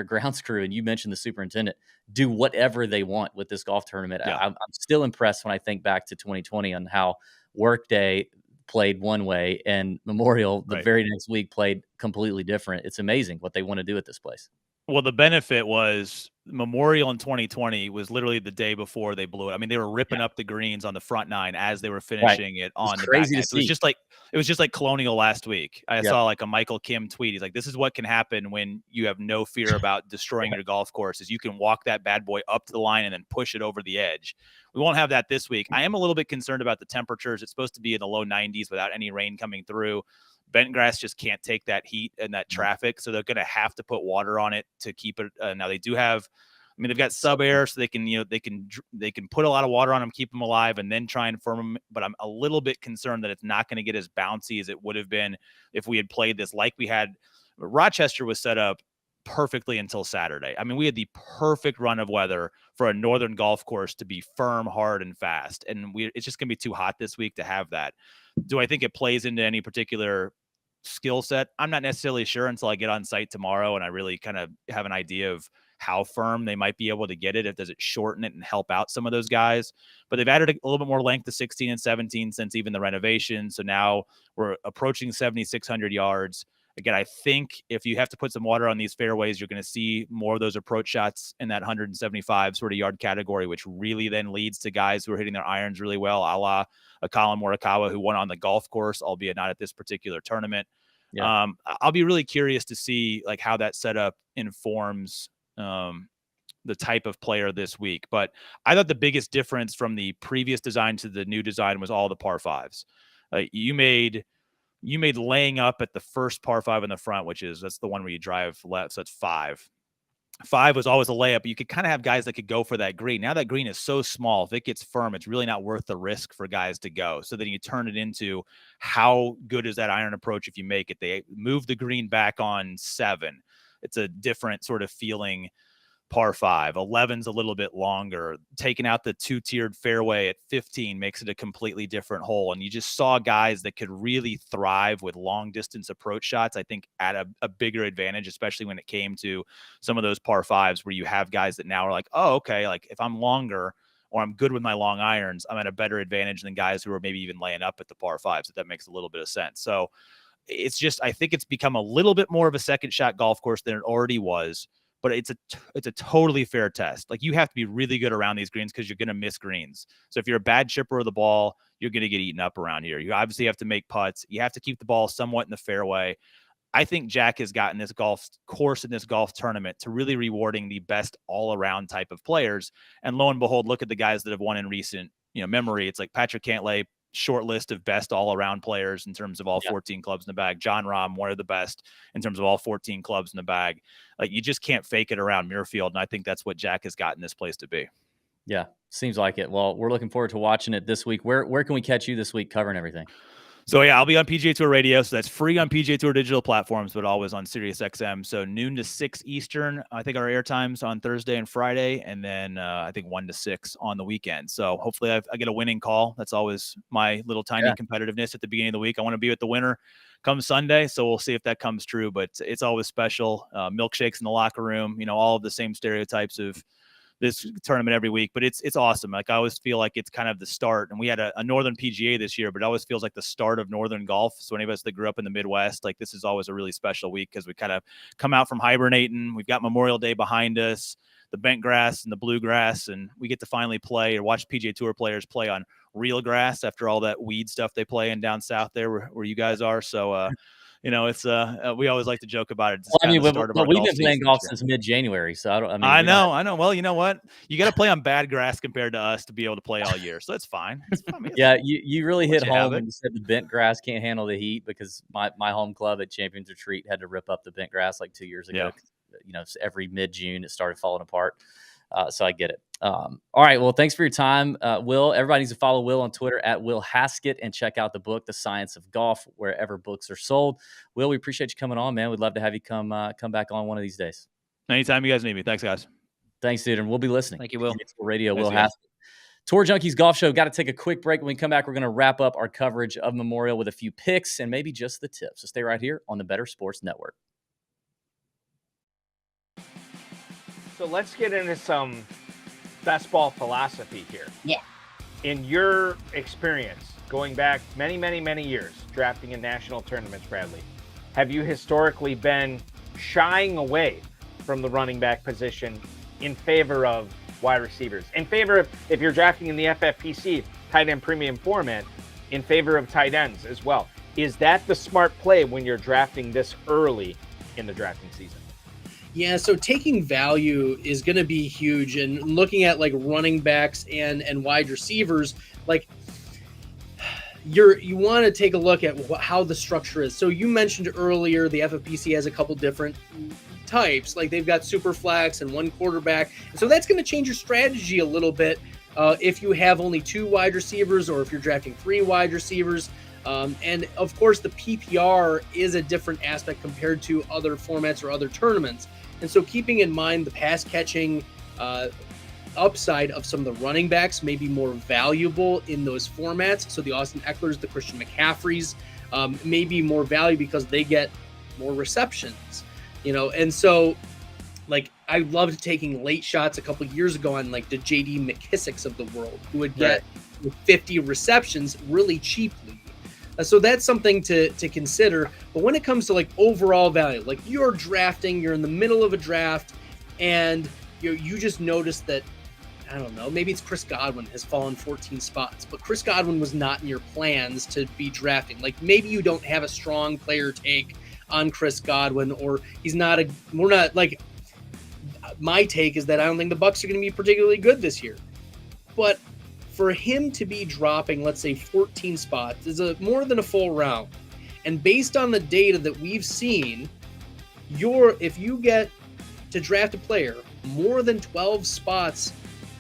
grounds crew, and you mentioned the superintendent, do whatever they want with this golf tournament. Yeah. I'm still impressed when I think back to 2020 on how Workday played one way and Memorial the very next week played completely different. It's amazing what they want to do at this place. Well, the benefit was Memorial in 2020 was literally the day before they blew it. I mean, they were ripping up the greens on the front 9 as they were finishing it on the back 9. So it was just like Colonial last week. I saw like a Michael Kim tweet. He's like, this is what can happen when you have no fear about destroying your golf course, is you can walk that bad boy up to the line and then push it over the edge. We won't have that this week. I am a little bit concerned about the temperatures. It's supposed to be in the low 90s without any rain coming through. Bentgrass just can't take that heat and that traffic, so they're going to have to put water on it to keep it. Now they do have, I mean, they've got sub air, so they can put a lot of water on them, keep them alive, and then try and firm them. But I'm a little bit concerned that it's not going to get as bouncy as it would have been if we had played this like we had. Rochester was set up perfectly until Saturday. I mean, we had the perfect run of weather for a northern golf course to be firm, hard, and fast. And it's just going to be too hot this week to have that. Do I think it plays into any particular skill set? I'm not necessarily sure until I get on site tomorrow and I really kind of have an idea of how firm they might be able to get it. Does it shorten it and help out some of those guys? But they've added a little bit more length to 16 and 17 since even the renovation. So now we're approaching 7,600 yards. Again, I think if you have to put some water on these fairways, you're going to see more of those approach shots in that 175 sort of yard category, which really then leads to guys who are hitting their irons really well, a la a Colin Morikawa who won on the golf course, albeit not at this particular tournament. Yeah. I'll be really curious to see like how that setup informs the type of player this week. But I thought the biggest difference from the previous design to the new design was all the par fives. You made laying up at the first par five in the front, that's the one where you drive left. So it's 5. 5 was always a layup. You could kind of have guys that could go for that green. Now that green is so small, if it gets firm, it's really not worth the risk for guys to go. So then you turn it into how good is that iron approach if you make it. They move the green back on 7. It's a different sort of feeling par 5. 11's a little bit longer. Taking out the 2-tiered fairway at 15 makes it a completely different hole. And you just saw guys that could really thrive with long distance approach shots, I think, at a bigger advantage, especially when it came to some of those par 5s where you have guys that now are like, oh, okay, like if I'm longer or I'm good with my long irons, I'm at a better advantage than guys who are maybe even laying up at the par 5s. So that makes a little bit of sense. So it's just, I think it's become a little bit more of a second shot golf course than it already was. But it's a totally fair test. Like you have to be really good around these greens because you're going to miss greens. So if you're a bad chipper of the ball, you're going to get eaten up around here. You obviously have to make putts. You have to keep the ball somewhat in the fairway. I think Jack has gotten this golf course in this golf tournament to really rewarding the best all-around type of players. And lo and behold, look at the guys that have won in recent memory. It's like Patrick Cantlay, short list of best all-around players in terms of all 14 clubs in the bag. John Rahm, one of the best in terms of all 14 clubs in the bag. Like you just can't fake it around Muirfield, and I think that's what Jack has gotten this place to be. Yeah, seems like it. Well, we're looking forward to watching it this week. Where can we catch you this week covering everything? So yeah, I'll be on PGA Tour Radio. So that's free on PGA Tour digital platforms, but always on SiriusXM. So noon to 6 Eastern. I think our air times on Thursday and Friday, and then I think 1 to 6 on the weekend. So hopefully I get a winning call. That's always my little tiny competitiveness at the beginning of the week. I want to be with the winner come Sunday. So we'll see if that comes true, but it's always special. Milkshakes in the locker room, all of the same stereotypes of this tournament every week, but it's awesome. Like I always feel like it's kind of the start, and we had a Northern PGA this year, but it always feels like the start of Northern golf. So any of us that grew up in the Midwest, like this is always a really special week because we kind of come out from hibernating. We've got Memorial Day behind us, the bent grass and the bluegrass, and we get to finally play or watch PGA Tour players play on real grass after all that weed stuff they play in down south there where you guys are. So, it's we always like to joke about it. We've been playing golf since mid-January, so I know. Well, you know what? You got to play on bad grass compared to us to be able to play all year, so that's fine. Yeah, you really hit home when you said the bent grass can't handle the heat because my home club at Champions Retreat had to rip up the bent grass like 2 years ago. Yeah. Every mid-June it started falling apart. So I get it. All right. Well, thanks for your time, Will. Everybody needs to follow Will on Twitter at Will Haskett and check out the book, The Science of Golf, wherever books are sold. Will, we appreciate you coming on, man. We'd love to have you come back on one of these days. Anytime you guys need me. Thanks, guys. Thanks, dude. And we'll be listening. Thank you, Will. Radio, Will Haskett. Tour Junkies Golf Show. Got to take a quick break. When we come back, we're going to wrap up our coverage of Memorial with a few picks and maybe just the tips. So stay right here on the Better Sports Network. So let's get into some best ball philosophy here. Yeah. In your experience, going back many, many, many years, drafting in national tournaments, Bradley, have you historically been shying away from the running back position in favor of wide receivers? In favor of, if you're drafting in the FFPC, tight end premium format, in favor of tight ends as well. Is that the smart play when you're drafting this early in the drafting season? Yeah, so taking value is going to be huge, and looking at like running backs and wide receivers, like you want to take a look at how the structure is. So you mentioned earlier the FFPC has a couple different types, like they've got super flex and one quarterback, and so that's going to change your strategy a little bit if you have only 2 wide receivers or if you're drafting 3 wide receivers. And of course, the PPR is a different aspect compared to other formats or other tournaments. And so keeping in mind the pass catching upside of some of the running backs may be more valuable in those formats. So the Austin Ecklers, the Christian McCaffreys may be more value because they get more receptions, and so like I loved taking late shots a couple years ago on like the J.D. McKissicks of the world, who would get 50 receptions really cheaply. So that's something to consider. But when it comes to like overall value, like you're drafting, you're in the middle of a draft, and you just noticed that, I don't know, maybe it's Chris Godwin has fallen 14 spots, but Chris Godwin was not in your plans to be drafting. Like maybe you don't have a strong player take on Chris Godwin, or we're not like, my take is that I don't think the Bucs are going to be particularly good this year. But for him to be dropping, let's say 14 spots is more than a full round. And based on the data that we've seen, if you get to draft a player more than 12 spots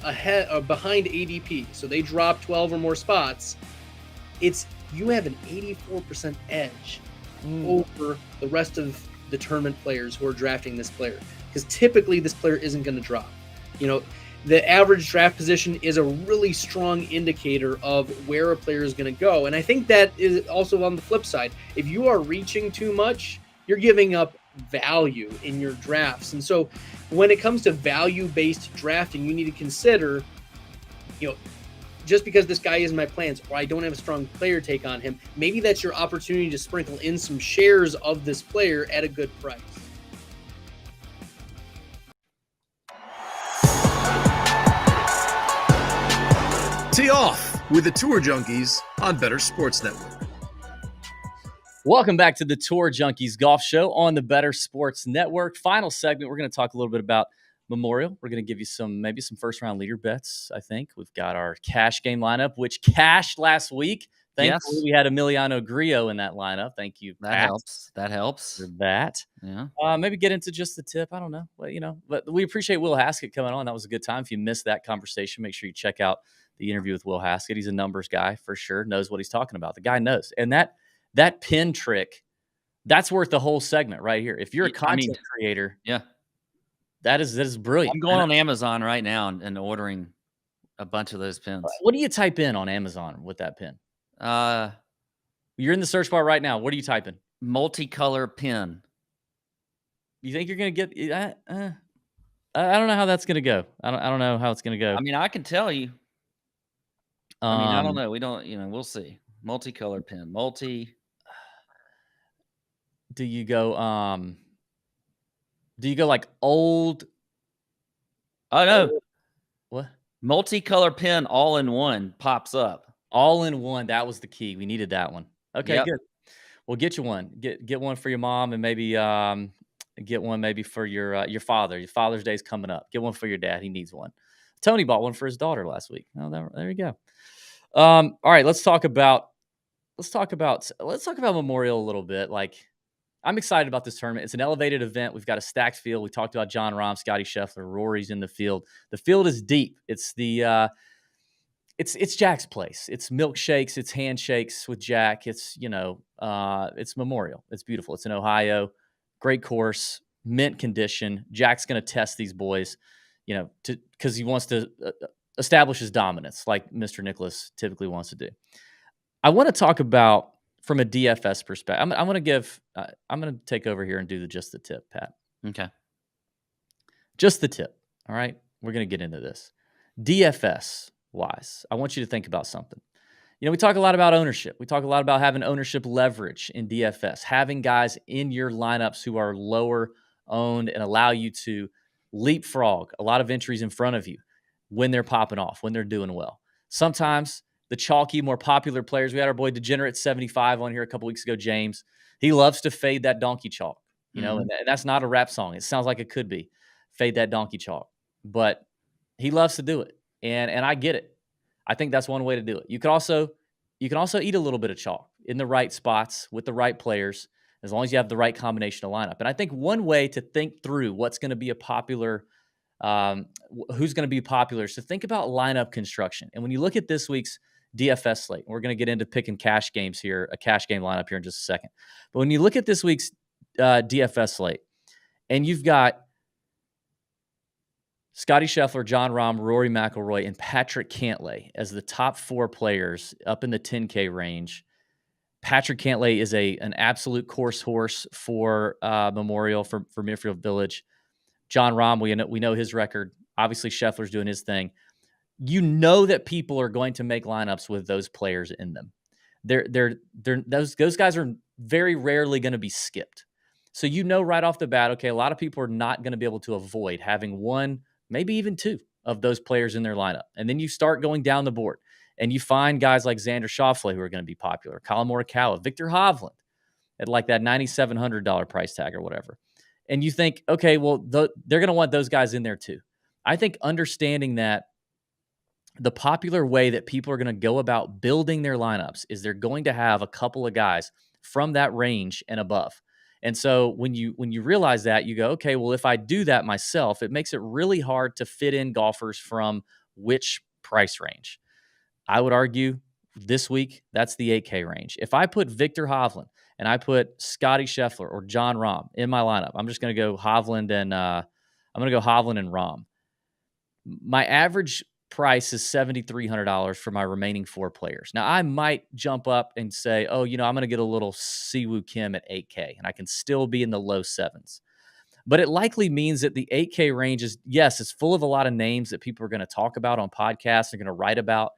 ahead or behind ADP, so they drop 12 or more spots, you have an 84% edge over the rest of the tournament players who are drafting this player. Because typically this player isn't going to drop. The average draft position is a really strong indicator of where a player is going to go. And I think that is also on the flip side. If you are reaching too much, you're giving up value in your drafts. And so when it comes to value-based drafting, you need to consider, just because this guy isn't my plans or I don't have a strong player take on him, maybe that's your opportunity to sprinkle in some shares of this player at a good price. Tee off with the Tour Junkies on Better Sports Network. Welcome back to the Tour Junkies Golf Show on the Better Sports Network. Final segment, we're going to talk a little bit about Memorial. We're going to give you maybe some first-round leader bets, I think. We've got our cash game lineup, which cashed last week. Thankfully, we had Emiliano Grillo in that lineup. Thank you, That Pat, helps. That helps. for that. Yeah. Maybe get into just the tip. I don't know. But we appreciate Will Haskett coming on. That was a good time. If you missed that conversation, make sure you check out the interview with Will Haskett. He's a numbers guy for sure, knows what he's talking about. The guy knows. And that pin trick, that's worth the whole segment right here. If you're a content creator, that is brilliant. I'm going on Amazon right now and ordering a bunch of those pins. What do you type in on Amazon with that pin? You're in the search bar right now. What are you typing? Multicolor pin. You think you're going to get I don't know how that's going to go. I don't know how it's going to go. I mean, I can tell you. I don't know. We don't, we'll see. Multicolor pin. Do you go like old? Oh no. What? Multicolor pin all in one pops up. All in one. That was the key. We needed that one. Okay, Yep. good. Well, get you one. Get one for your mom, and maybe get one maybe for your father. Your Father's Day's coming up. Get one for your dad. He needs one. Tony bought one for his daughter last week. Oh, there you go. All right, let's talk about Memorial a little bit. Like, I'm excited about this tournament. It's an elevated event. We've got a stacked field. We talked about Jon Rahm, Scotty Scheffler, Rory's in the field. The field is deep. It's it's Jack's place. It's milkshakes. It's handshakes with Jack. It's it's Memorial. It's beautiful. It's in Ohio. Great course, mint condition. Jack's going to test these boys, because he wants to establish his dominance, like Mr. Nicklaus typically wants to do. I want to talk about from a DFS perspective. I'm going to take over here and do just the tip, Pat. Okay. Just the tip. All right. We're going to get into this. DFS wise, I want you to think about something. We talk a lot about ownership. We talk a lot about having ownership leverage in DFS, having guys in your lineups who are lower owned and allow you to leapfrog a lot of entries in front of you when they're popping off, when they're doing well. Sometimes the chalky, more popular players, we had our boy Degenerate 75 on here a couple weeks ago, James. He loves to fade that donkey chalk, and that's not a rap song. It sounds like it could be. Fade that donkey chalk. But he loves to do it, and I get it. I think that's one way to do it. You can also eat a little bit of chalk in the right spots with the right players, as long as you have the right combination of lineup. And I think one way to think through what's going to be a popular, who's going to be popular, is to think about lineup construction. And when you look at this week's DFS slate, we're going to get into picking cash games here, a cash game lineup here in just a second. But when you look at this week's DFS slate, and you've got Scotty Scheffler, Jon Rahm, Rory McIlroy, and Patrick Cantlay as the top four players up in the 10K range. Patrick Cantlay is an absolute course horse for Memorial, for Muirfield Village. John Rahm, we know his record. Obviously, Scheffler's doing his thing. You know that people are going to make lineups with those players in them. Those guys are very rarely going to be skipped. So you know right off the bat, okay, a lot of people are not going to be able to avoid having one, maybe even two of those players in their lineup. And then you start going down the board and you find guys like Xander Schauffele who are going to be popular, Colin Morikawa, Victor Hovland at like that $9,700 price tag or whatever. And you think, okay, well, they're going to want those guys in there too. I think understanding that the popular way that people are going to go about building their lineups is they're going to have a couple of guys from that range and above. And so when you realize that, you go, okay, well, if I do that myself, it makes it really hard to fit in golfers from which price range. I would argue this week, that's the 8K range. If I put Victor Hovland and I put Scotty Scheffler or John Rahm in my lineup, I'm just going to go Hovland and Rahm. My average price is $7,300 for my remaining four players. Now, I might jump up and say, oh, I'm going to get a little Siwoo Kim at 8K, and I can still be in the low sevens. But it likely means that the 8K range is, yes, it's full of a lot of names that people are going to talk about on podcasts, they're going to write about.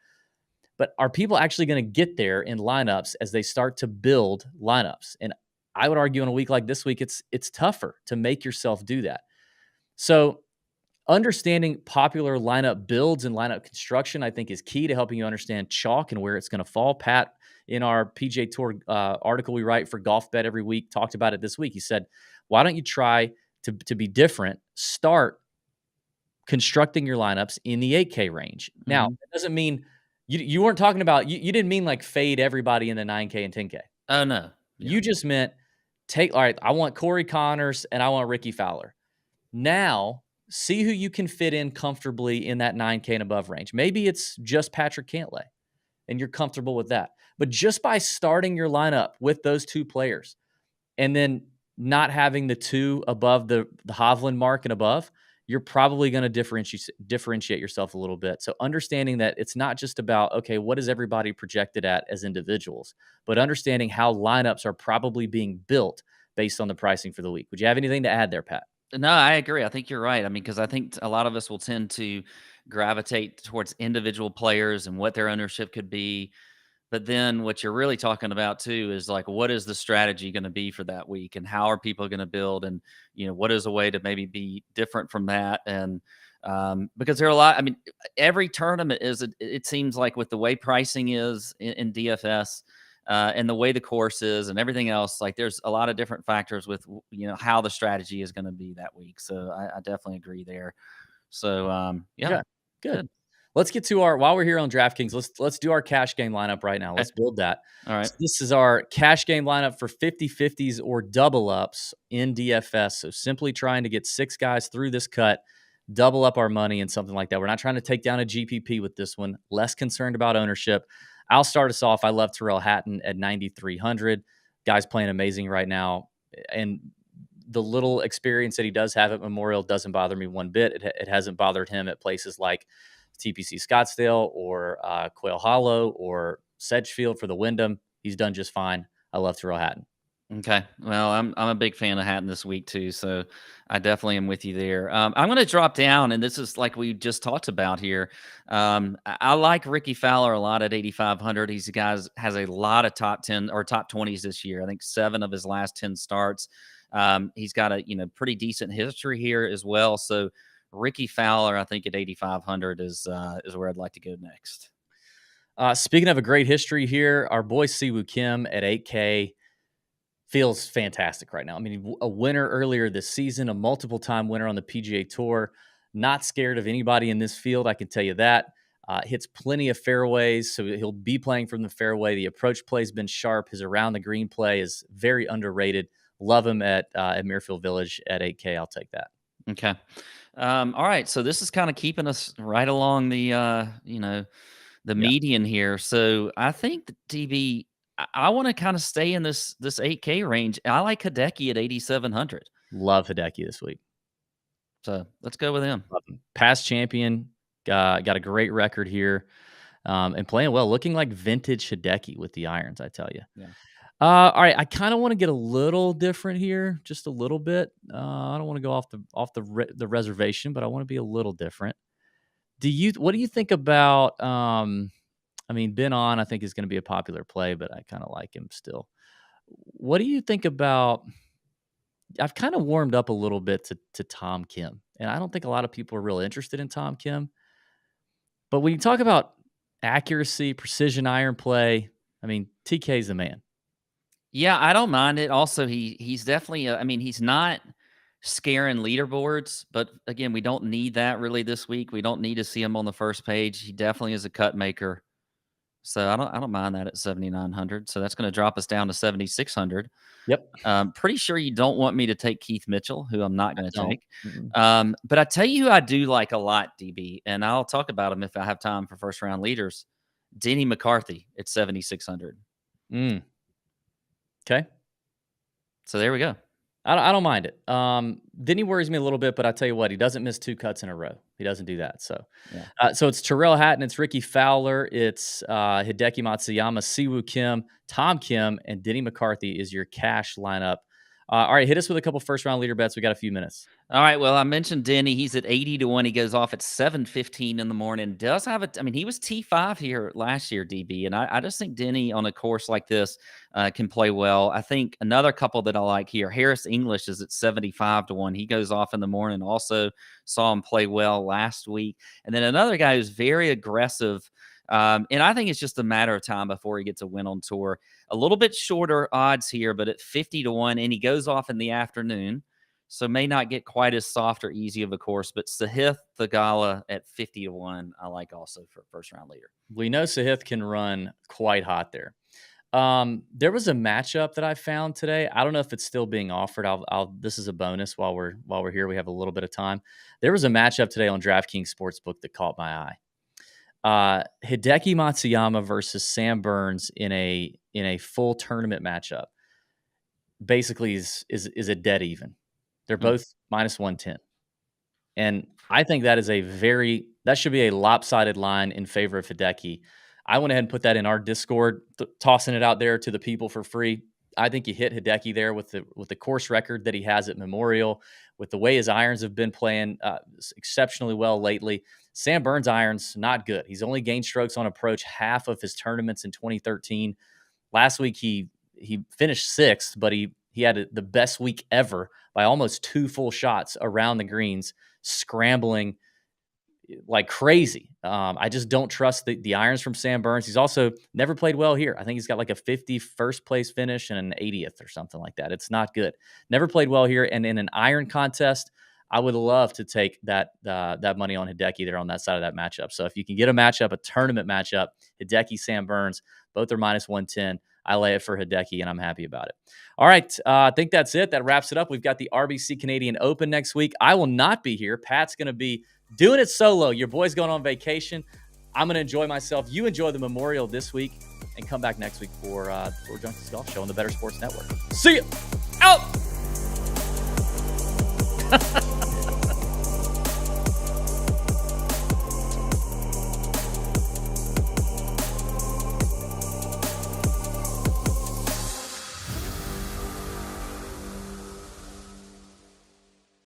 But are people actually going to get there in lineups as they start to build lineups? And I would argue in a week like this week, it's tougher to make yourself do that. So understanding popular lineup builds and lineup construction, I think, is key to helping you understand chalk and where it's going to fall. Pat, in our PGA Tour article we write for Golf Bet every week, talked about it this week. He said, why don't you try to be different? Start constructing your lineups in the 8K range. Mm-hmm. Now, it doesn't mean you weren't talking about, you didn't mean like fade everybody in the 9K and 10K. Oh, no. Yeah. You just meant all right, I want Corey Connors and I want Ricky Fowler. Now, see who you can fit in comfortably in that 9K and above range. Maybe it's just Patrick Cantlay, and you're comfortable with that. But just by starting your lineup with those two players and then not having the two above the Hovland mark and above, you're probably going to differentiate yourself a little bit. So understanding that it's not just about, okay, what is everybody projected at as individuals, but understanding how lineups are probably being built based on the pricing for the week. Would you have anything to add there, Pat? No, I agree. I think you're right. I mean, because I think a lot of us will tend to gravitate towards individual players and what their ownership could be. But then what you're really talking about too is like, what is the strategy going to be for that week, and how are people going to build, and what is a way to maybe be different from that? And because there are a lot. I mean, every tournament it seems like with the way pricing is in DFS. And the way the course is and everything else, like there's a lot of different factors with, how the strategy is going to be that week. So I definitely agree there. So, yeah. Good. Let's get to while we're here on DraftKings, let's do our cash game lineup right now. Let's build that. All right. So this is our cash game lineup for 50-50s or double ups in DFS. So simply trying to get 6 guys through this cut, double up our money and something like that. We're not trying to take down a GPP with this one. Less concerned about ownership. I'll start us off. I love Tyrrell Hatton at 9,300. Guy's playing amazing right now. And the little experience that he does have at Memorial doesn't bother me one bit. It hasn't bothered him at places like TPC Scottsdale or Quail Hollow or Sedgefield for the Wyndham. He's done just fine. I love Tyrrell Hatton. Okay. Well, I'm a big fan of Hatton this week too, so I definitely am with you there. I'm going to drop down, and this is like we just talked about here. I like Ricky Fowler a lot at 8,500. He's a guy has a lot of top 10 or top 20s this year. I think 7 of his last 10 starts. He's got a pretty decent history here as well. So Ricky Fowler, I think at 8,500 is where I'd like to go next. Speaking of a great history here, our boy Siwoo Kim at 8K. Feels fantastic right now. I mean, a winner earlier this season, a multiple-time winner on the PGA Tour. Not scared of anybody in this field, I can tell you that. Hits plenty of fairways, so he'll be playing from the fairway. The approach play has been sharp. His around-the-green play is very underrated. Love him at Muirfield Village at 8K. I'll take that. Okay. All right, so this is kind of keeping us right along the, median here. So I think the DB – I want to kind of stay in this 8K range. I like Hideki at 8,700. Love Hideki this week. So let's go with him. Past champion, got a great record here, and playing well, looking like vintage Hideki with the irons, I tell you. Yeah. All right, I kind of want to get a little different here, just a little bit. I don't want to go off the reservation, but I want to be a little different. What do you think about? I mean, Ben On, I think is going to be a popular play, but I kind of like him still. What do you think about? I've kind of warmed up a little bit to Tom Kim, and I don't think a lot of people are really interested in Tom Kim. But when you talk about accuracy, precision iron play, I mean, TK's the man. Yeah, I don't mind it. Also, he's definitely. I mean, he's not scaring leaderboards, but again, we don't need that really this week. We don't need to see him on the first page. He definitely is a cut maker. So I don't mind that at 7,900. So that's going to drop us down to 7,600. Yep. Pretty sure you don't want me to take Keith Mitchell, who I'm not going to take. But I tell you who I do like a lot, DB, and I'll talk about him if I have time for first round leaders. Denny McCarthy at 7,600. Okay. So there we go. I don't mind it. Denny worries me a little bit, but I tell you what, he doesn't miss 2 cuts in a row. He doesn't do that. So, so it's Tyrrell Hatton, it's Ricky Fowler, it's Hideki Matsuyama, Siwoo Kim, Tom Kim, and Denny McCarthy is your cash lineup. All right, hit us with a couple first round leader bets. We got a few minutes. All right. Well, I mentioned Denny. He's at 80 to 1. He goes off at 7:15 in the morning. Does have I mean, he was T5 here last year, DB, and I just think Denny on a course like this can play well. I think another couple that I like here, Harris English is at 75 to 1. He goes off in the morning. Also saw him play well last week. And then another guy who's very aggressive. And I think it's just a matter of time before he gets a win on tour. A little bit shorter odds here, but at 50 to 1, and he goes off in the afternoon. So may not get quite as soft or easy of a course, but Sahith Theegala at 50 to 1, I like also for first round leader. We know Sahith can run quite hot there. There was a matchup that I found today. I don't know if it's still being offered. This is a bonus while we're here. We have a little bit of time. There was a matchup today on DraftKings Sportsbook that caught my eye. Hideki Matsuyama versus Sam Burns in a full tournament matchup basically is a dead even. They're both minus 110. And I think that is that should be a lopsided line in favor of Hideki. I went ahead and put that in our Discord, tossing it out there to the people for free. I think you hit Hideki there with the course record that he has at Memorial, with the way his irons have been playing exceptionally well lately. Sam Burns' irons, not good. He's only gained strokes on approach half of his tournaments in 2013. Last week, he finished 6th, but he had the best week ever by almost 2 full shots around the greens, scrambling like crazy. I just don't trust the irons from Sam Burns. He's also never played well here. I think he's got like a 51st place finish and an 80th or something like that. It's not good. Never played well here. And in an iron contest, I would love to take that money on Hideki there on that side of that matchup. So if you can get a tournament matchup, Hideki, Sam Burns, both are minus 110. I lay it for Hideki, and I'm happy about it. All right, I think that's it. That wraps it up. We've got the RBC Canadian Open next week. I will not be here. Pat's going to be doing it solo. Your boy's going on vacation. I'm going to enjoy myself. You enjoy the Memorial this week, and come back next week for Junkies Golf Show on the Better Sports Network. See you. Out!